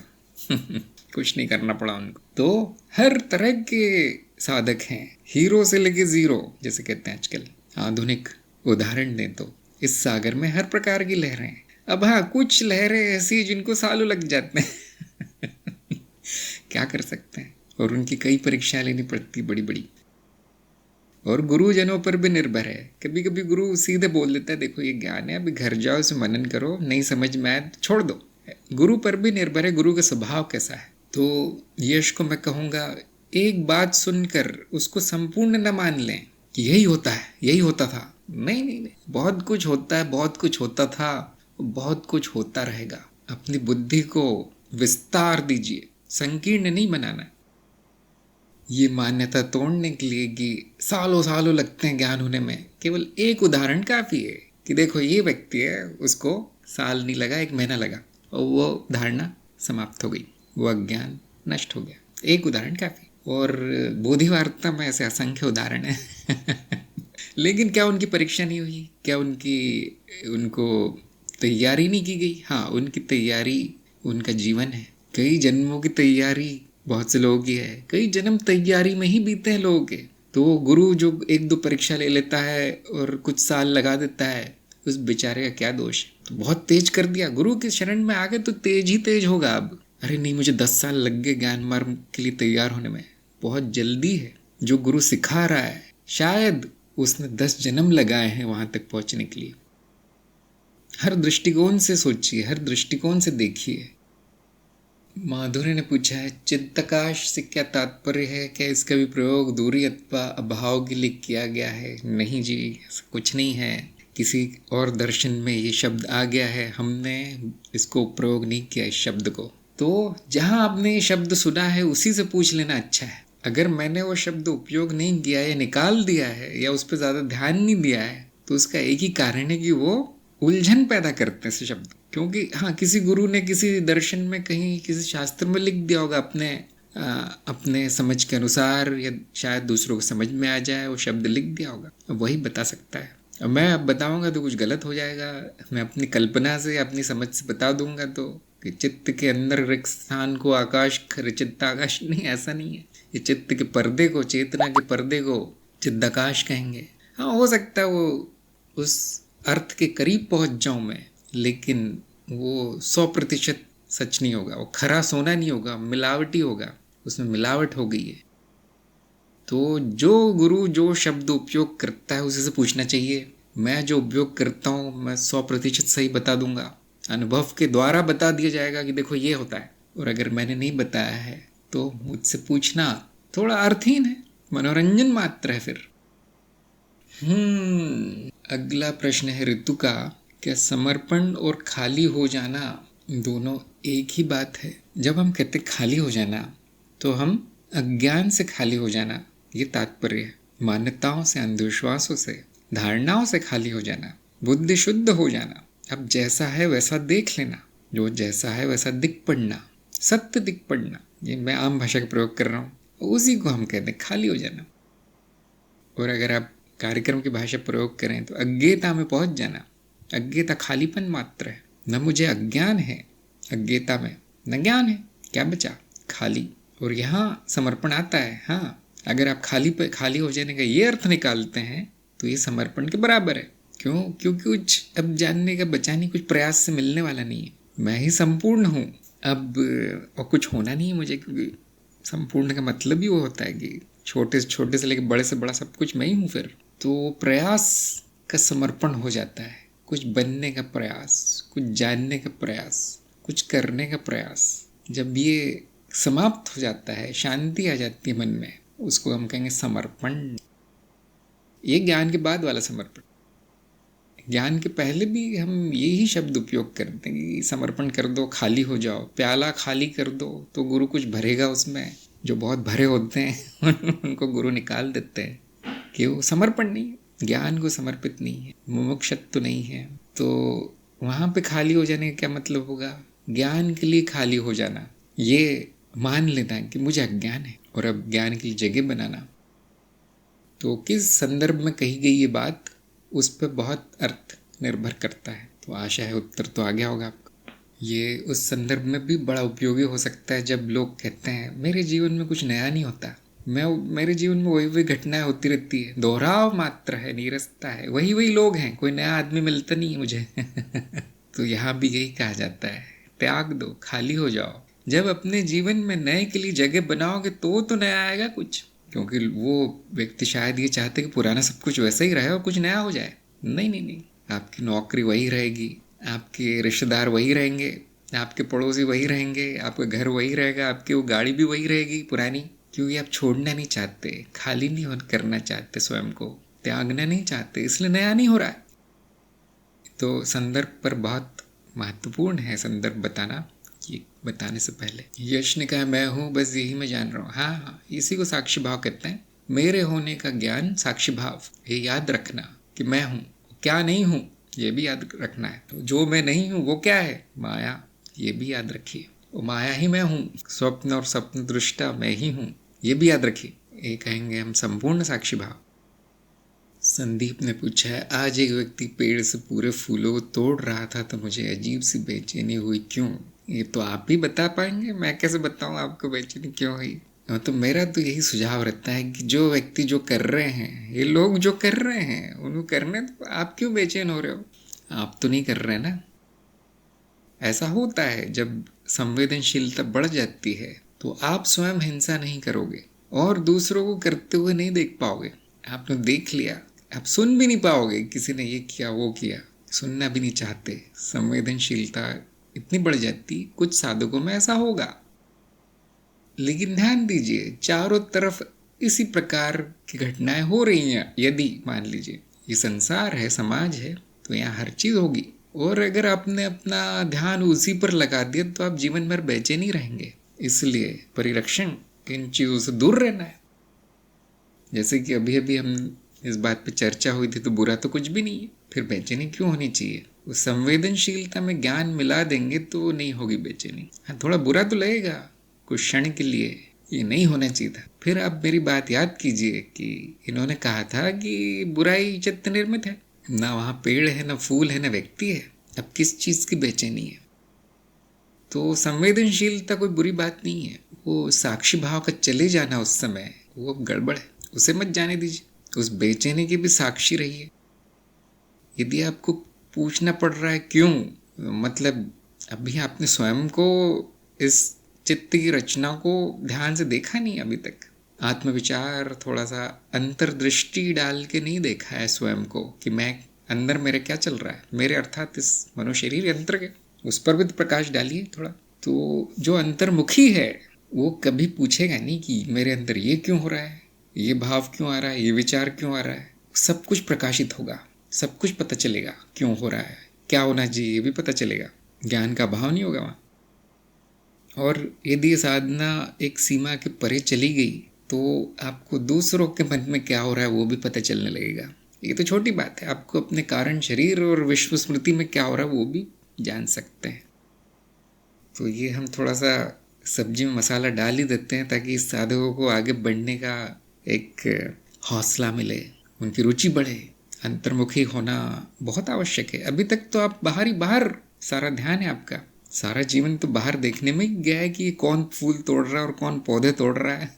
कुछ नहीं करना पड़ा उनको। तो हर तरह के साधक हैं, हीरो से लेके जीरो, जैसे कहते हैं आजकल। आधुनिक उदाहरण दें तो इस सागर में हर प्रकार की लहरें हैं। अब हाँ, कुछ लहरें ऐसी जिनको सालों लग जाते हैं क्या कर सकते हैं। और उनकी कई परीक्षाएं लेनी पड़ती बड़ी बड़ी। और गुरुजनों पर भी निर्भर है। कभी कभी गुरु सीधे बोल देता है, देखो ये ज्ञान है, अभी घर जाओ, इसे मनन करो, नहीं समझ में आए तो छोड़ दो। गुरु पर भी निर्भर है, गुरु का स्वभाव कैसा है। तो यश को मैं कहूँगा, एक बात सुनकर उसको संपूर्ण न मान लें कि यही होता है, यही होता था। नहीं नहीं नहीं, बहुत कुछ होता है, बहुत कुछ होता था, बहुत कुछ होता रहेगा। अपनी बुद्धि को विस्तार दीजिए, संकीर्ण नहीं बनाना। ये मान्यता तोड़ने के लिए कि सालों सालों लगते हैं ज्ञान होने में, केवल एक उदाहरण काफ़ी है कि देखो ये व्यक्ति है, उसको साल नहीं लगा, 1 महीना लगा और वो धारणा समाप्त हो गई, वो अज्ञान नष्ट हो गया। एक उदाहरण काफ़ी। और बोधि वार्ता में ऐसे असंख्य उदाहरण हैं लेकिन क्या उनकी परीक्षा नहीं हुई? क्या उनको तैयारी नहीं की गई? हाँ, उनकी तैयारी उनका जीवन है। कई जन्मों की तैयारी बहुत से लोगों की है, कई जन्म तैयारी में ही बीते हैं लोगों के। तो गुरु जो 1-2 परीक्षा ले लेता है और कुछ साल लगा देता है, उस बेचारे का क्या दोष है? तो बहुत तेज कर दिया, गुरु के शरण में आ गए तो तेज ही तेज होगा अब। अरे नहीं, मुझे 10 साल लग गए ज्ञान मार्ग के लिए तैयार होने में, बहुत जल्दी है। जो गुरु सिखा रहा है शायद उसने 10 जन्म लगाए हैं वहां तक पहुंचने के लिए। हर दृष्टिकोण से सोचिए, हर दृष्टिकोण से देखिए। माधुर्य ने पूछा है, चित्तकाश से क्या तात्पर्य है? क्या इसका भी प्रयोग दूरी अथवा अभाव के लिए किया गया है? नहीं जी, ऐसा कुछ नहीं है। किसी और दर्शन में ये शब्द आ गया है, हमने इसको प्रयोग नहीं किया इस शब्द को। तो जहां आपने ये शब्द सुना है उसी से पूछ लेना अच्छा है। अगर मैंने वो शब्द उपयोग नहीं किया या निकाल दिया है या उस पर ज्यादा ध्यान नहीं दिया है, तो उसका एक ही कारण है कि वो उलझन पैदा करते हैं शब्द। क्योंकि हाँ, किसी गुरु ने किसी दर्शन में कहीं किसी शास्त्र में लिख दिया होगा अपने समझ के अनुसार, या शायद दूसरों को समझ में आ जाए वो शब्द लिख दिया होगा, वही बता सकता है। अब मैं अब बताऊंगा तो कुछ गलत हो जाएगा। मैं अपनी कल्पना से अपनी समझ से बता दूंगा तो कि चित्त के अंदर रिक्त स्थान को आकाश चित्ताकाश, नहीं, ऐसा नहीं है। ये चित्त के पर्दे को, चेतना के पर्दे को चित्ताकाश कहेंगे। हाँ, हो सकता है वो उस अर्थ के करीब पहुंच जाऊं मैं, लेकिन वो 100% सच नहीं होगा, वो खरा सोना नहीं होगा, मिलावटी होगा, उसमें मिलावट हो गई है। तो जो गुरु जो शब्द उपयोग करता है उसी से पूछना चाहिए। मैं जो उपयोग करता हूँ मैं 100% सही बता दूंगा, अनुभव के द्वारा बता दिया जाएगा कि देखो ये होता है। और अगर मैंने नहीं बताया है तो मुझसे पूछना थोड़ा अर्थहीन है, मनोरंजन मात्र है फिर। अगला प्रश्न है ऋतु का, क्या समर्पण और खाली हो जाना दोनों एक ही बात है? जब हम कहते खाली हो जाना तो हम अज्ञान से खाली हो जाना ये तात्पर्य है। मान्यताओं से, अंधविश्वासों से, धारणाओं से खाली हो जाना, बुद्धि शुद्ध हो जाना। अब जैसा है वैसा देख लेना, जो जैसा है वैसा दिख पड़ना, सत्य दिख पड़ना। ये मैं आम भाषा का प्रयोग कर रहा हूँ, उसी को हम कहते हैं खाली हो जाना। और अगर आप कार्यक्रम की भाषा प्रयोग करें तो अज्ञेयता में पहुंच जाना। अज्ञेयता खालीपन मात्र है, न मुझे अज्ञान है अज्ञेयता में, न ज्ञान है, क्या बचा? खाली। और यहाँ समर्पण आता है। हाँ, अगर आप खाली हो जाने का ये अर्थ निकालते हैं तो ये समर्पण के बराबर है। क्यों? क्योंकि कुछ अब जानने का बचाने कुछ प्रयास से मिलने वाला नहीं है। मैं ही संपूर्ण हूँ अब, और कुछ होना नहीं है मुझे, क्योंकि संपूर्ण का मतलब ही वो होता है कि छोटे से छोटे से लेकर बड़े से बड़ा सब कुछ मैं ही हूँ। फिर तो प्रयास का समर्पण हो जाता है, कुछ बनने का प्रयास, कुछ जानने का प्रयास, कुछ करने का प्रयास। जब ये समाप्त हो जाता है, शांति आ जाती है मन में, उसको हम कहेंगे समर्पण। ये ज्ञान के बाद वाला समर्पण। ज्ञान के पहले भी हम यही शब्द उपयोग करते हैं कि समर्पण कर दो, खाली हो जाओ, प्याला खाली कर दो तो गुरु कुछ भरेगा उसमें। जो बहुत भरे होते हैं उनको गुरु निकाल देते हैं कि वो समर्पण नहीं है, ज्ञान को समर्पित नहीं है, मुमुक्षुत्व नहीं है। तो वहाँ पे खाली हो जाने का क्या मतलब होगा? ज्ञान के लिए खाली हो जाना, ये मान लेना कि मुझे अज्ञान है और अब ज्ञान की जगह बनाना। तो किस संदर्भ में कही गई ये बात, उस पर बहुत अर्थ निर्भर करता है। तो आशा है उत्तर तो आ गया होगा आपको। ये उस संदर्भ में भी बड़ा उपयोगी हो सकता है जब लोग कहते हैं मेरे जीवन में कुछ नया नहीं होता, मेरे जीवन में वही घटनाएं होती रहती है, दोहराव मात्र है, नीरसता है, वही लोग हैं, कोई नया आदमी मिलता नहीं है मुझे। तो यहाँ भी यही कहा जाता है, त्याग दो, खाली हो जाओ। जब अपने जीवन में नए के लिए जगह बनाओगे तो नया आएगा कुछ। क्योंकि वो व्यक्ति शायद ये चाहते कि पुराना सब कुछ वैसा ही रहे और कुछ नया हो जाए। नहीं, आपकी नौकरी वही रहेगी, आपके रिश्तेदार वही रहेंगे, आपके पड़ोसी वही रहेंगे, आपका घर वही रहेगा, आपकी वो गाड़ी भी वही रहेगी पुरानी। क्योंकि आप छोड़ना नहीं चाहते, खाली नहीं करना चाहते, स्वयं को त्यागना नहीं चाहते, इसलिए नया नहीं हो रहा है। तो संदर्भ पर बहुत महत्वपूर्ण है संदर्भ बताना। ये बताने से पहले यश ने कहा मैं हूँ, बस यही मैं जान रहा हूँ। हाँ, इसी को साक्षी भाव कहते हैं। मेरे होने का ज्ञान साक्षी भाव। ये याद रखना कि मैं हूँ, क्या नहीं हूँ ये भी याद रखना है। तो जो मैं नहीं हूँ वो क्या है? माया। ये भी याद रखिए, वो माया ही मैं हूँ। स्वप्न और स्वप्न दृष्टा मैं ही हूँ, ये भी याद रखिए। ये कहेंगे हम संपूर्ण साक्षी भाव। संदीप ने पूछा है, आज एक व्यक्ति पेड़ से पूरे फूलों को तोड़ रहा था तो मुझे अजीब सी बेचैनी हुई, क्यों? ये तो आप ही बता पाएंगे, मैं कैसे बताऊं आपको बेचैनी क्यों हुई। तो मेरा तो यही सुझाव रहता है कि जो व्यक्ति जो कर रहे हैं, ये लोग जो कर रहे हैं उनको करने, तो आप क्यों बेचैन हो रहे हो? आप तो नहीं कर रहे ना। ऐसा होता है, जब संवेदनशीलता बढ़ जाती है तो आप स्वयं हिंसा नहीं करोगे और दूसरों को करते हुए नहीं देख पाओगे। आपने देख लिया, आप सुन भी नहीं पाओगे, किसी ने ये किया वो किया, सुनना भी नहीं चाहते। संवेदनशीलता इतनी बढ़ जाती, कुछ साधकों में ऐसा होगा। लेकिन ध्यान दीजिए, चारों तरफ इसी प्रकार की घटनाएं हो रही हैं। यदि मान लीजिए ये संसार है, समाज है, तो यहाँ हर चीज होगी। और अगर आपने अपना ध्यान उसी पर लगा दिया तो आप जीवन भर बेचैनी रहेंगे। इसलिए परिरक्षण, इन चीजों से दूर रहना है। जैसे कि अभी अभी हम इस बात पे चर्चा हुई थी, तो बुरा तो कुछ भी नहीं है, फिर बेचैनी क्यों होनी चाहिए? उस संवेदनशीलता में ज्ञान मिला देंगे तो नहीं होगी बेचैनी। हाँ, थोड़ा बुरा तो लगेगा कुछ क्षण के लिए, ये नहीं होना चाहिए था। फिर आप मेरी बात याद कीजिए कि इन्होंने कहा था कि बुराई चित्त निर्मित है, ना वहाँ पेड़ है, ना फूल है, ना व्यक्ति है। अब किस चीज की बेचैनी है? तो संवेदनशीलता कोई बुरी बात नहीं है। वो साक्षी भाव का चले जाना उस समय, वो अब गड़बड़ है, उसे मत जाने दीजिए। उस बेचैनी की भी साक्षी रहिए। यदि आपको पूछना पड़ रहा है क्यों, मतलब अभी आपने स्वयं को, इस चित्त की रचना को ध्यान से देखा नहीं अभी तक। आत्मविचार, थोड़ा सा अंतर्दृष्टि डाल के नहीं देखा है स्वयं को कि मैं अंदर मेरे क्या चल रहा है, मेरे अर्थात इस मनुशरीर यंत्र के, उस पर भी तो प्रकाश डालिए थोड़ा। तो जो अंतर्मुखी है वो कभी पूछेगा नहीं कि मेरे अंदर ये क्यों हो रहा है, ये भाव क्यों आ रहा है, ये विचार क्यों आ रहा है। सब कुछ प्रकाशित होगा, सब कुछ पता चलेगा क्यों हो रहा है, क्या होना चाहिए ये भी पता चलेगा। ज्ञान का भाव नहीं होगा वहाँ। और यदि ये साधना एक सीमा के परे चली गई तो आपको दूसरों के मन में क्या हो रहा है वो भी पता चलने लगेगा। ये तो छोटी बात है, आपको अपने कारण शरीर और विश्व स्मृति में क्या हो रहा है वो भी जान सकते हैं। तो ये हम थोड़ा सा सब्जी में मसाला डाल ही देते हैं ताकि इस साधकों को आगे बढ़ने का एक हौसला मिले, उनकी रुचि बढ़े। अंतर्मुखी होना बहुत आवश्यक है। अभी तक तो आप बाहर ही बाहर, सारा ध्यान है आपका, सारा जीवन तो बाहर देखने में ही गया है कि कौन फूल तोड़ रहा है और कौन पौधे तोड़ रहा है।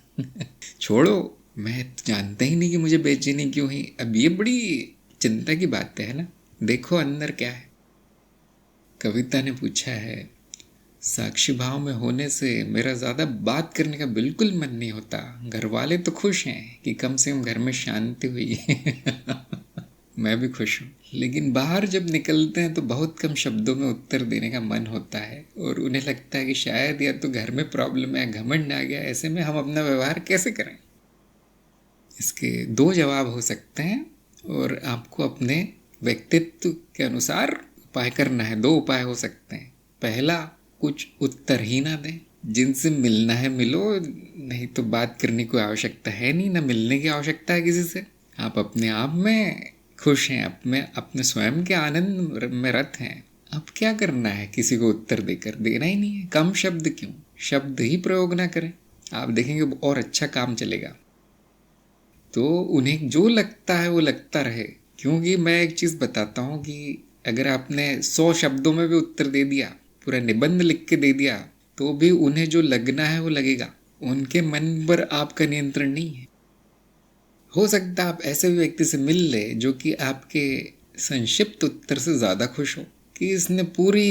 छोड़ो, मैं तो जानता ही नहीं कि मुझे बेचैनी क्यों हुई। अब ये बड़ी चिंता की बात है ना। देखो अंदर क्या है। कविता ने पूछा है, साक्षी भाव में होने से मेरा ज़्यादा बात करने का बिल्कुल मन नहीं होता। घर वाले तो खुश हैं कि कम से कम घर में शांति हुई। मैं भी खुश हूँ, लेकिन बाहर जब निकलते हैं तो बहुत कम शब्दों में उत्तर देने का मन होता है और उन्हें लगता है कि शायद या तो घर में प्रॉब्लम है, घमंड आ गया, ऐसे में हम अपना व्यवहार कैसे करें। इसके दो जवाब हो सकते हैं और आपको अपने व्यक्तित्व के अनुसार उपाय करना है। दो उपाय हो सकते हैं। पहला, कुछ उत्तर ही ना दें, जिनसे मिलना है मिलो, नहीं तो बात करने की आवश्यकता है नहीं, ना मिलने की आवश्यकता है किसी से। आप अपने आप में खुश हैं, अपने स्वयं के आनंद में रत हैं। अब क्या करना है किसी को उत्तर देकर? देना ही नहीं है। कम शब्द क्यों, शब्द ही प्रयोग ना करें, आप देखेंगे और अच्छा काम चलेगा। तो उन्हें जो लगता है वो लगता रहे। क्योंकि मैं एक चीज़ बताता हूँ कि अगर आपने 100 शब्दों में भी उत्तर दे दिया, पूरा निबंध लिख के दे दिया, तो भी उन्हें जो लगना है वो लगेगा। उनके मन पर आपका नियंत्रण नहीं है। हो सकता है आप ऐसे भी व्यक्ति से मिल ले जो कि आपके संक्षिप्त उत्तर से ज़्यादा खुश हो कि इसने पूरी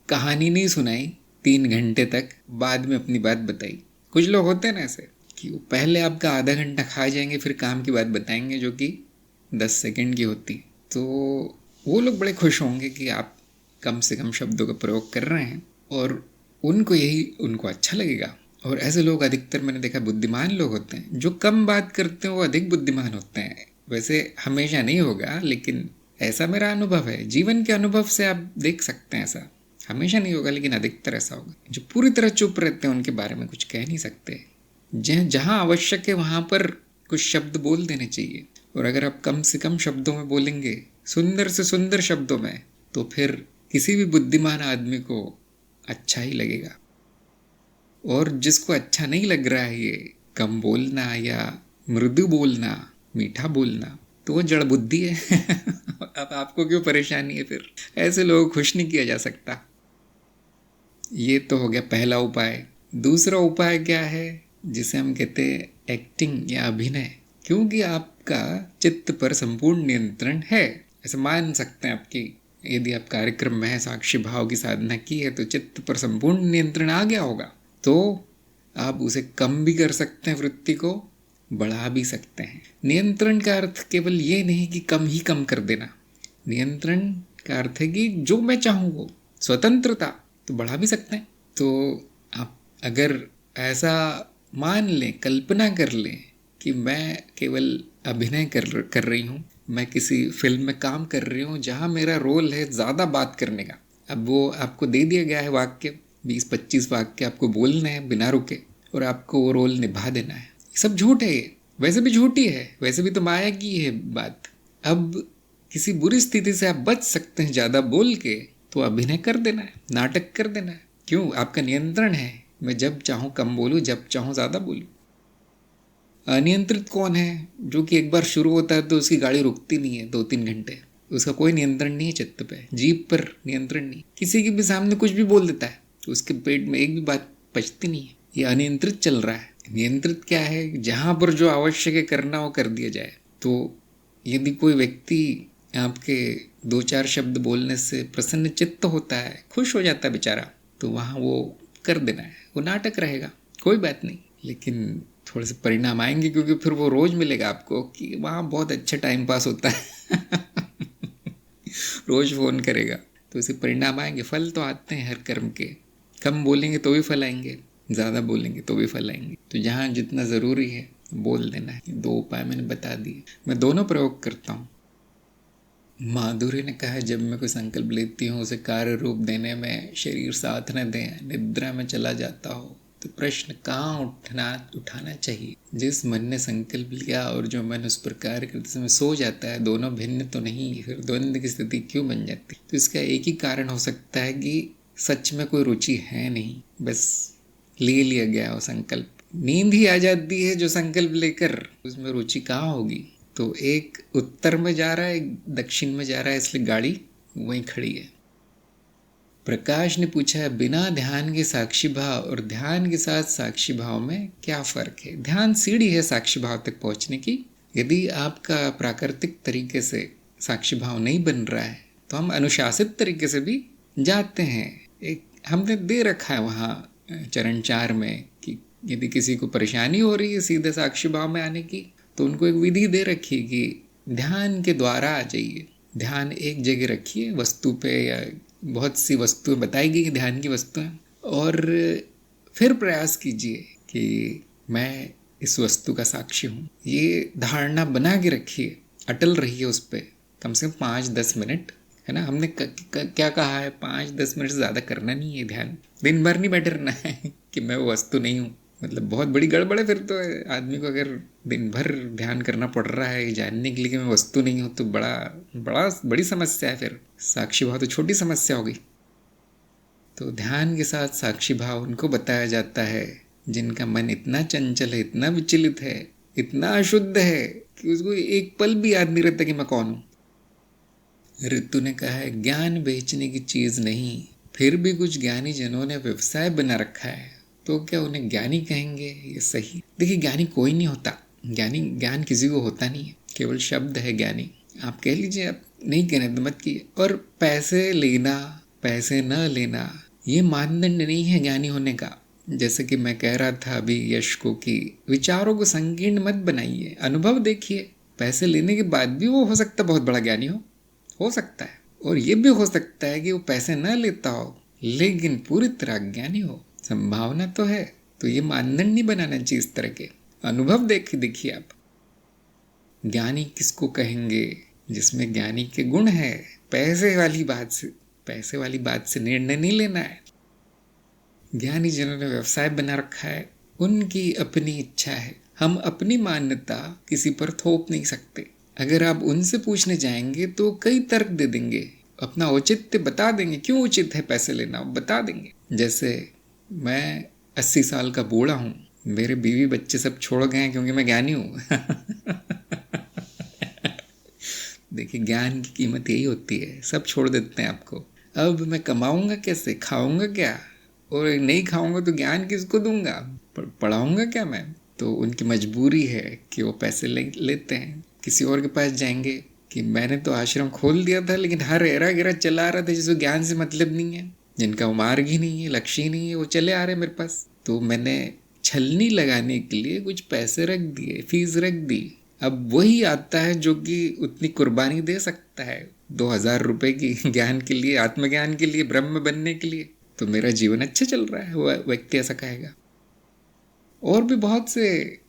कहानी नहीं सुनाई 3 घंटे तक, बाद में अपनी बात बताई। कुछ लोग होते हैं ना ऐसे कि वो पहले आपका आधा घंटा खा जाएंगे, फिर काम की बात बताएंगे जो कि 10 सेकंड की होती। तो वो लोग बड़े खुश होंगे कि आप कम से कम शब्दों का प्रयोग कर रहे हैं और उनको अच्छा लगेगा। और ऐसे लोग अधिकतर मैंने देखा बुद्धिमान लोग होते हैं। जो कम बात करते हैं वो अधिक बुद्धिमान होते हैं। वैसे हमेशा नहीं होगा, लेकिन ऐसा मेरा अनुभव है। जीवन के अनुभव से आप देख सकते हैं। ऐसा हमेशा नहीं होगा, लेकिन अधिकतर ऐसा होगा। जो पूरी तरह चुप रहते हैं उनके बारे में कुछ कह नहीं सकते। जहाँ आवश्यक है वहाँ पर कुछ शब्द बोल देने चाहिए। और अगर आप कम से कम शब्दों में बोलेंगे, सुंदर से सुंदर शब्दों में, तो फिर किसी भी बुद्धिमान आदमी को अच्छा ही लगेगा। और जिसको अच्छा नहीं लग रहा है ये कम बोलना या मृदु बोलना, मीठा बोलना, तो वो जड़ बुद्धि है। अब आपको क्यों परेशानी है? फिर ऐसे लोगों को खुश नहीं किया जा सकता। ये तो हो गया पहला उपाय। दूसरा उपाय क्या है, जिसे हम कहते हैं एक्टिंग या अभिनय। क्योंकि आपका चित्त पर संपूर्ण नियंत्रण है, ऐसे मान सकते हैं आपकी यदि आप कार्यक्रम में साक्षी भाव की साधना की है तो चित्त पर संपूर्ण नियंत्रण आ गया होगा। तो आप उसे कम भी कर सकते हैं, वृत्ति को बढ़ा भी सकते हैं। नियंत्रण का अर्थ केवल ये नहीं कि कम ही कम कर देना। नियंत्रण का अर्थ है कि जो मैं चाहूँ वो स्वतंत्रता, तो बढ़ा भी सकते हैं। तो आप अगर ऐसा मान लें, कल्पना कर लें कि मैं केवल अभिनय कर रही हूँ, मैं किसी फिल्म में काम कर रही हूँ जहाँ मेरा रोल है ज़्यादा बात करने का। अब वो आपको दे दिया गया है वाक्य, 20-25 वाक्य आपको बोलने हैं बिना रुके, और आपको वो रोल निभा देना है। सब झूठ है ये, वैसे भी झूठी है, वैसे भी तो माया की है बात। अब किसी बुरी स्थिति से आप बच सकते हैं ज़्यादा बोल के, तो अभिनय कर देना है, नाटक कर देना है। क्यों? आपका नियंत्रण है। मैं जब चाहूँ कम बोलूँ, जब चाहूँ ज़्यादा बोलूँ। अनियंत्रित कौन है? जो कि एक बार शुरू होता है तो उसकी गाड़ी रुकती नहीं है 2-3 घंटे, उसका कोई नियंत्रण नहीं है चित्त पे, जीभ पर नियंत्रण नहीं, किसी के भी सामने कुछ भी बोल देता है, उसके पेट में एक भी बात पचती नहीं है। ये अनियंत्रित चल रहा है। नियंत्रित क्या है? जहाँ पर जो आवश्यक है करना वो कर दिया जाए। तो यदि कोई व्यक्ति आपके 2-4 शब्द बोलने से प्रसन्न चित्त होता है, खुश हो जाता है बेचारा, तो वहाँ वो कर देना है। वो नाटक रहेगा, कोई बात नहीं, लेकिन थोड़े से परिणाम आएंगे, क्योंकि फिर वो रोज मिलेगा आपको कि वहाँ बहुत अच्छा टाइम पास होता है। रोज फोन करेगा, तो उसे परिणाम आएंगे। फल तो आते हैं हर कर्म के। कम बोलेंगे तो भी फल आएंगे, ज़्यादा बोलेंगे तो भी फल आएंगे। तो जहाँ जितना ज़रूरी है बोल देना है। 2 उपाय मैंने बता दिए, मैं दोनों प्रयोग करता हूँ। माधुरी ने कहा, जब मैं कोई संकल्प लेती हूँ उसे कार्य रूप देने में शरीर साथ न दे, निद्रा में चला जाता हो, तो प्रश्न कहाँ उठाना चाहिए? जिस मन ने संकल्प लिया और जो मन उस पर कार्य करते समय सो जाता है, दोनों भिन्न तो नहीं, फिर द्वंद्व की स्थिति क्यों बन जाती? तो इसका एक ही कारण हो सकता है कि सच में कोई रुचि है नहीं, बस ले लिया गया वो संकल्प। नींद ही आ जाती है जो संकल्प लेकर, उसमें रुचि कहाँ होगी? तो एक उत्तर में जा रहा है, एक दक्षिण में जा रहा है, इसलिए गाड़ी वहीं खड़ी है। प्रकाश ने पूछा है, बिना ध्यान के साक्षी भाव और ध्यान के साथ साक्षी भाव में क्या फर्क है? ध्यान सीढ़ी है साक्षी भाव तक पहुंचने की। यदि आपका प्राकृतिक तरीके से साक्षी भाव नहीं बन रहा है, तो हम अनुशासित तरीके से भी जाते हैं। एक हमने दे रखा है वहाँ चरण 4 में कि यदि किसी को परेशानी हो रही है सीधे साक्षी भाव में आने की, तो उनको एक विधि दे रखी है कि ध्यान के द्वारा आ जाइए। ध्यान एक जगह रखिए, वस्तु पे, या बहुत सी वस्तुएं बताई गई ध्यान की वस्तुएं, और फिर प्रयास कीजिए कि मैं इस वस्तु का साक्षी हूँ। ये धारणा बना के रखिए, अटल रहिए उस पर कम से कम 5-10 मिनट, है ना। हमने क्या कहा है? 5-10 मिनट से ज़्यादा करना नहीं है ध्यान। दिन भर नहीं बैठे रहना है कि मैं वो वस्तु नहीं हूँ, मतलब बहुत बड़ी गड़बड़ है फिर तो। आदमी को अगर दिन भर ध्यान करना पड़ रहा है जानने के लिए कि मैं वस्तु नहीं हूँ, तो बड़ी समस्या है। फिर साक्षी भाव तो छोटी समस्या हो गई। तो ध्यान के साथ साक्षी भाव उनको बताया जाता है जिनका मन इतना चंचल है, इतना विचलित है, इतना अशुद्ध है कि उसको एक पल भी याद नहीं रहता कि मैं कौन हूँ। ऋतु ने कहा है, ज्ञान बेचने की चीज़ नहीं, फिर भी कुछ ज्ञानी जनों ने व्यवसाय बना रखा है, तो क्या उन्हें ज्ञानी कहेंगे? ये सही। देखिए, ज्ञानी कोई नहीं होता। ज्ञान किसी को होता नहीं है, केवल शब्द है ज्ञानी। आप कह लीजिए, आप नहीं कहने तो मत कीजिए। और पैसे लेना, पैसे न लेना, ये मानदंड नहीं है ज्ञानी होने का। जैसे कि मैं कह रहा था अभी यश को कि विचारों को संकीर्ण मत बनाइए, अनुभव देखिए। पैसे लेने के बाद भी वो हो सकता है बहुत बड़ा ज्ञानी हो सकता है। और ये भी हो सकता है कि वो पैसे न लेता हो लेकिन पूरी तरह ज्ञानी हो, संभावना तो है। तो ये मानदंड नहीं बनाना चाहिए इस तरह के। अनुभव देखिए आप। ज्ञानी किसको कहेंगे? जिसमें ज्ञानी के गुण है। पैसे वाली बात से निर्णय नहीं लेना है। ज्ञानी जिन्होंने व्यवसाय बना रखा है, उनकी अपनी इच्छा है। हम अपनी मान्यता किसी पर थोप नहीं सकते। अगर आप उनसे पूछने जाएंगे तो कई तर्क दे देंगे, अपना औचित्य बता देंगे, क्यों उचित है पैसे लेना बता देंगे। जैसे मैं 80 साल का बूढ़ा हूँ, मेरे बीवी बच्चे सब छोड़ गए हैं क्योंकि मैं ज्ञानी हूँ। देखिए, ज्ञान की कीमत यही होती है, सब छोड़ देते हैं आपको। अब मैं कमाऊंगा कैसे, खाऊंगा क्या, और नहीं खाऊंगा तो ज्ञान किसको दूंगा, पढ़ाऊंगा क्या मैं? तो उनकी मजबूरी है कि वो पैसे लेते हैं, किसी और के पास जाएंगे कि मैंने तो आश्रम खोल दिया था, लेकिन हर एरा गिरा चला आ रहा था जिसको ज्ञान से मतलब नहीं है, जिनका मार्ग ही नहीं है, लक्ष्य ही नहीं है, वो चले आ रहे मेरे पास। तो मैंने छलनी लगाने के लिए कुछ पैसे रख दिए, फीस रख दी। अब वही आता है जो कि उतनी कुर्बानी दे सकता है 2000 रुपए की ज्ञान के लिए, आत्मज्ञान के लिए, ब्रह्म बनने के लिए। तो मेरा जीवन अच्छा चल रहा है, वो व्यक्ति ऐसा कहेगा। और भी बहुत से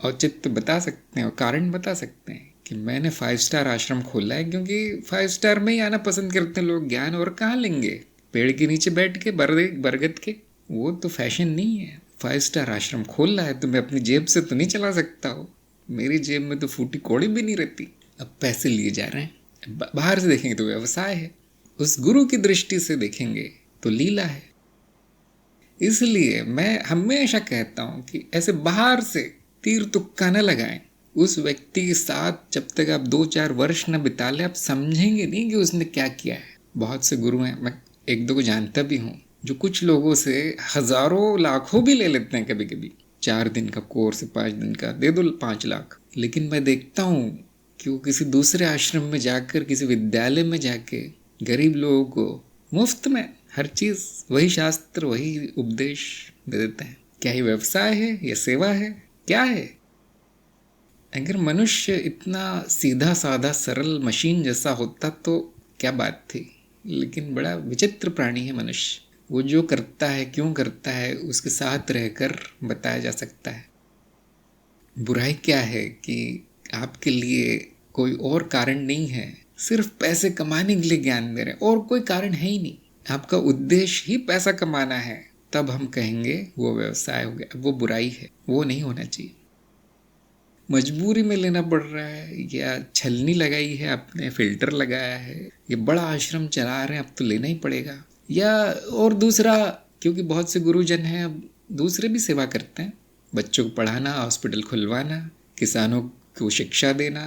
औचित्य बता सकते हैं और कारण बता सकते हैं कि मैंने 5 स्टार आश्रम खोला है क्योंकि 5 स्टार में ही आना पसंद करते हैं लोग। ज्ञान और कहाँ लेंगे? पेड़ के नीचे बैठ के, बरगद के, वो तो फैशन नहीं है। 5 स्टार आश्रम खोल रहा है तो मैं अपनी जेब से तो नहीं चला सकता हूँ, मेरी जेब में तो फूटी कौड़ी भी नहीं रहती। अब पैसे लिए जा रहे हैं। बाहर से देखेंगे तो व्यवसाय है, उस गुरु की दृष्टि से देखेंगे तो लीला है। इसलिए मैं हमेशा कहता हूं कि ऐसे बाहर से तीर तुक्का न लगाएं। उस व्यक्ति के साथ जब तक आप 2-4 वर्ष न बिता ले, आप समझेंगे नहीं कि उसने क्या किया है। बहुत से गुरु हैं, मैं 1-2 को जानता भी हूँ, जो कुछ लोगों से हजारों लाखों भी ले लेते हैं। कभी कभी 4 दिन का कोर्स, 5 दिन का दे दो 5 लाख। लेकिन मैं देखता हूँ कि वो किसी दूसरे आश्रम में जाकर, किसी विद्यालय में जाके गरीब लोगों को मुफ्त में हर चीज, वही शास्त्र, वही उपदेश दे देते हैं। क्या ये व्यवसाय है या सेवा है? क्या है? अगर मनुष्य इतना सीधा साधा सरल मशीन जैसा होता तो क्या बात थी। लेकिन बड़ा विचित्र प्राणी है मनुष्य। वो जो करता है, क्यों करता है, उसके साथ रहकर बताया जा सकता है। बुराई क्या है कि आपके लिए कोई और कारण नहीं है, सिर्फ पैसे कमाने के लिए ज्ञान दे रहे हैं, और कोई कारण है ही नहीं। आपका उद्देश्य ही पैसा कमाना है, तब हम कहेंगे वो व्यवसाय हो गया। अब वो बुराई है, वो नहीं होना चाहिए। मजबूरी में लेना पड़ रहा है, या छलनी लगाई है आपने, फिल्टर लगाया है, ये बड़ा आश्रम चला रहे हैं अब तो लेना ही पड़ेगा। या और दूसरा, क्योंकि बहुत से गुरुजन हैं, अब दूसरे भी सेवा करते हैं, बच्चों को पढ़ाना, हॉस्पिटल खुलवाना, किसानों को शिक्षा देना,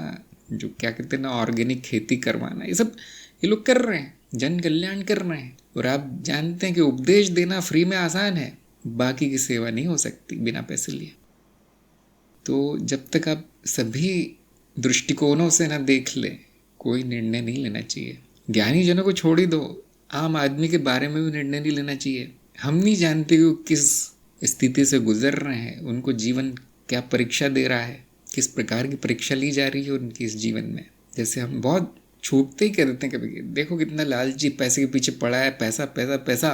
जो क्या कहते हैं ना, ऑर्गेनिक खेती करवाना, ये सब ये लोग कर रहे हैं, जन कल्याण कर रहे हैं। और आप जानते हैं कि उपदेश देना फ्री में आसान है, बाकी की सेवा नहीं हो सकती बिना पैसे लिए। तो जब तक आप सभी दृष्टिकोणों से ना देख लें, कोई निर्णय नहीं लेना चाहिए। ज्ञानी जनों को छोड़ ही दो, आम आदमी के बारे में भी निर्णय नहीं लेना चाहिए। हम नहीं जानते कि वो किस स्थिति से गुजर रहे हैं, उनको जीवन क्या परीक्षा दे रहा है, किस प्रकार की परीक्षा ली जा रही है उनकी इस जीवन में। जैसे हम बहुत छूटते ही कह देते हैं कभी, देखो कितना लालची, पैसे के पीछे पड़ा है, पैसा पैसा पैसा,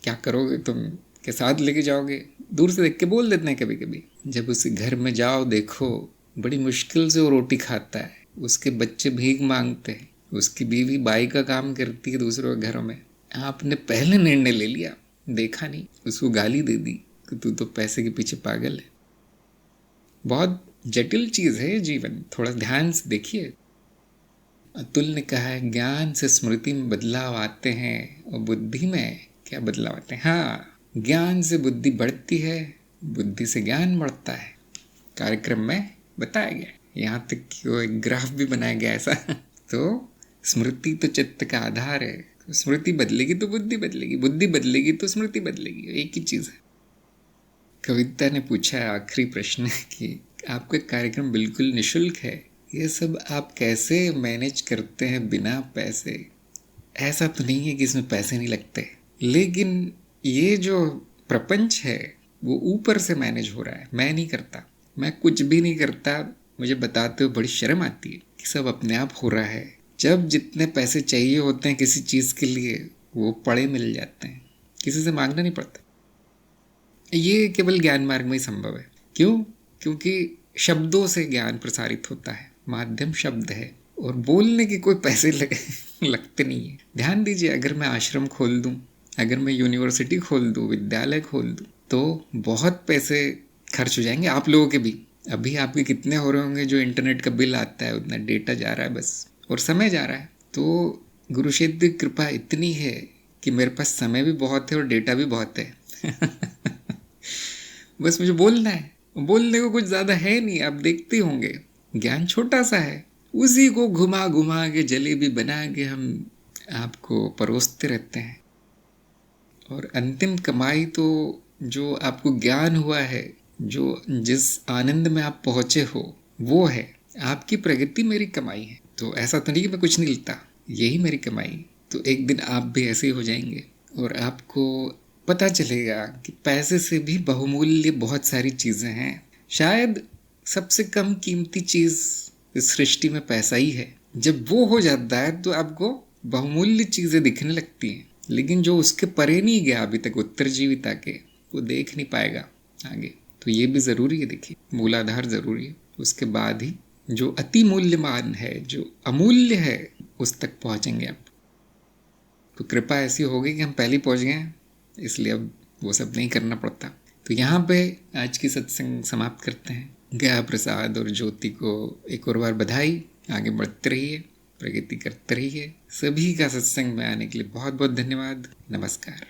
क्या करोगे तुम, के साथ लेके जाओगे, दूर से देख के बोल देते हैं कभी कभी। जब उस घर में जाओ, देखो बड़ी मुश्किल से वो रोटी खाता है, उसके बच्चे भीख मांगते हैं, उसकी बीवी बाई का काम करती है दूसरों के घरों में। आपने पहले निर्णय ले लिया, देखा नहीं, उसको गाली दे दी कि तू तो पैसे के पीछे पागल है। बहुत जटिल चीज है जीवन, थोड़ा ध्यान से देखिए। अतुल ने कहा है, ज्ञान से स्मृति में बदलाव आते हैं और बुद्धि में क्या बदलाव आते हैं। हाँ, ज्ञान से बुद्धि बढ़ती है, बुद्धि से ज्ञान बढ़ता है। कार्यक्रम में बताया गया, यहाँ तक कि वो एक ग्राफ भी बनाया गया ऐसा। तो स्मृति तो चित्त का आधार है, स्मृति बदलेगी तो बुद्धि बदलेगी, बुद्धि बदलेगी तो स्मृति बदलेगी, एक ही चीज है। कविता ने पूछा है आखिरी प्रश्न कि आपका कार्यक्रम बिल्कुल निशुल्क है, ये सब आप कैसे मैनेज करते हैं बिना पैसे? ऐसा तो नहीं है कि इसमें पैसे नहीं लगते, लेकिन ये जो प्रपंच है वो ऊपर से मैनेज हो रहा है, मैं नहीं करता, मैं कुछ भी नहीं करता। मुझे बताते हुए बड़ी शर्म आती है कि सब अपने आप हो रहा है। जब जितने पैसे चाहिए होते हैं किसी चीज़ के लिए, वो पड़े मिल जाते हैं, किसी से मांगना नहीं पड़ता। ये केवल ज्ञान मार्ग में ही संभव है। क्यों? क्योंकि शब्दों से ज्ञान प्रसारित होता है, माध्यम शब्द है, और बोलने के कोई पैसे लगते नहीं है। ध्यान दीजिए, अगर मैं आश्रम खोल दूं, अगर मैं यूनिवर्सिटी खोल दूं, विद्यालय खोल दूं, तो बहुत पैसे खर्च हो जाएंगे, आप लोगों के भी। अभी आपके कितने हो रहे होंगे, जो इंटरनेट का बिल आता है उतना डेटा जा रहा है बस, और समय जा रहा है। तो गुरुशेद्र की कृपा इतनी है कि मेरे पास समय भी बहुत है और डेटा भी बहुत है। बस मुझे बोलना है, बोलने को कुछ ज़्यादा है नहीं, आप देखते होंगे ज्ञान छोटा सा है, उसी को घुमा घुमा के जलेबी बना के हम आपको परोसते रहते हैं। और अंतिम कमाई तो जो आपको ज्ञान हुआ है, जो जिस आनंद में आप पहुँचे हो, वो है आपकी प्रगति, मेरी कमाई है। तो ऐसा तो नहीं कि मैं कुछ नहीं लेता, यही मेरी कमाई। तो एक दिन आप भी ऐसे ही हो जाएंगे और आपको पता चलेगा कि पैसे से भी बहुमूल्य बहुत सारी चीज़ें हैं। शायद सबसे कम कीमती चीज़ इस सृष्टि में पैसा ही है। जब वो हो जाता है तो आपको बहुमूल्य चीज़ें दिखने लगती हैं, लेकिन जो उसके परे नहीं गया अभी तक उत्तरजीविता के, वो देख नहीं पाएगा आगे। तो ये भी ज़रूरी है, देखिए मूलाधार ज़रूरी है, उसके बाद ही जो अति मूल्यवान है, जो अमूल्य है, उस तक पहुँचेंगे आप। तो कृपा ऐसी हो गई कि हम पहले पहुँच गए हैं, इसलिए अब वो सब नहीं करना पड़ता। तो यहाँ पे आज की सत्संग समाप्त करते हैं। गया प्रसाद और ज्योति को एक और बार बधाई। आगे बढ़ते रहिए, प्रगति करते रहिए। सभी का सत्संग में आने के लिए बहुत बहुत धन्यवाद। नमस्कार।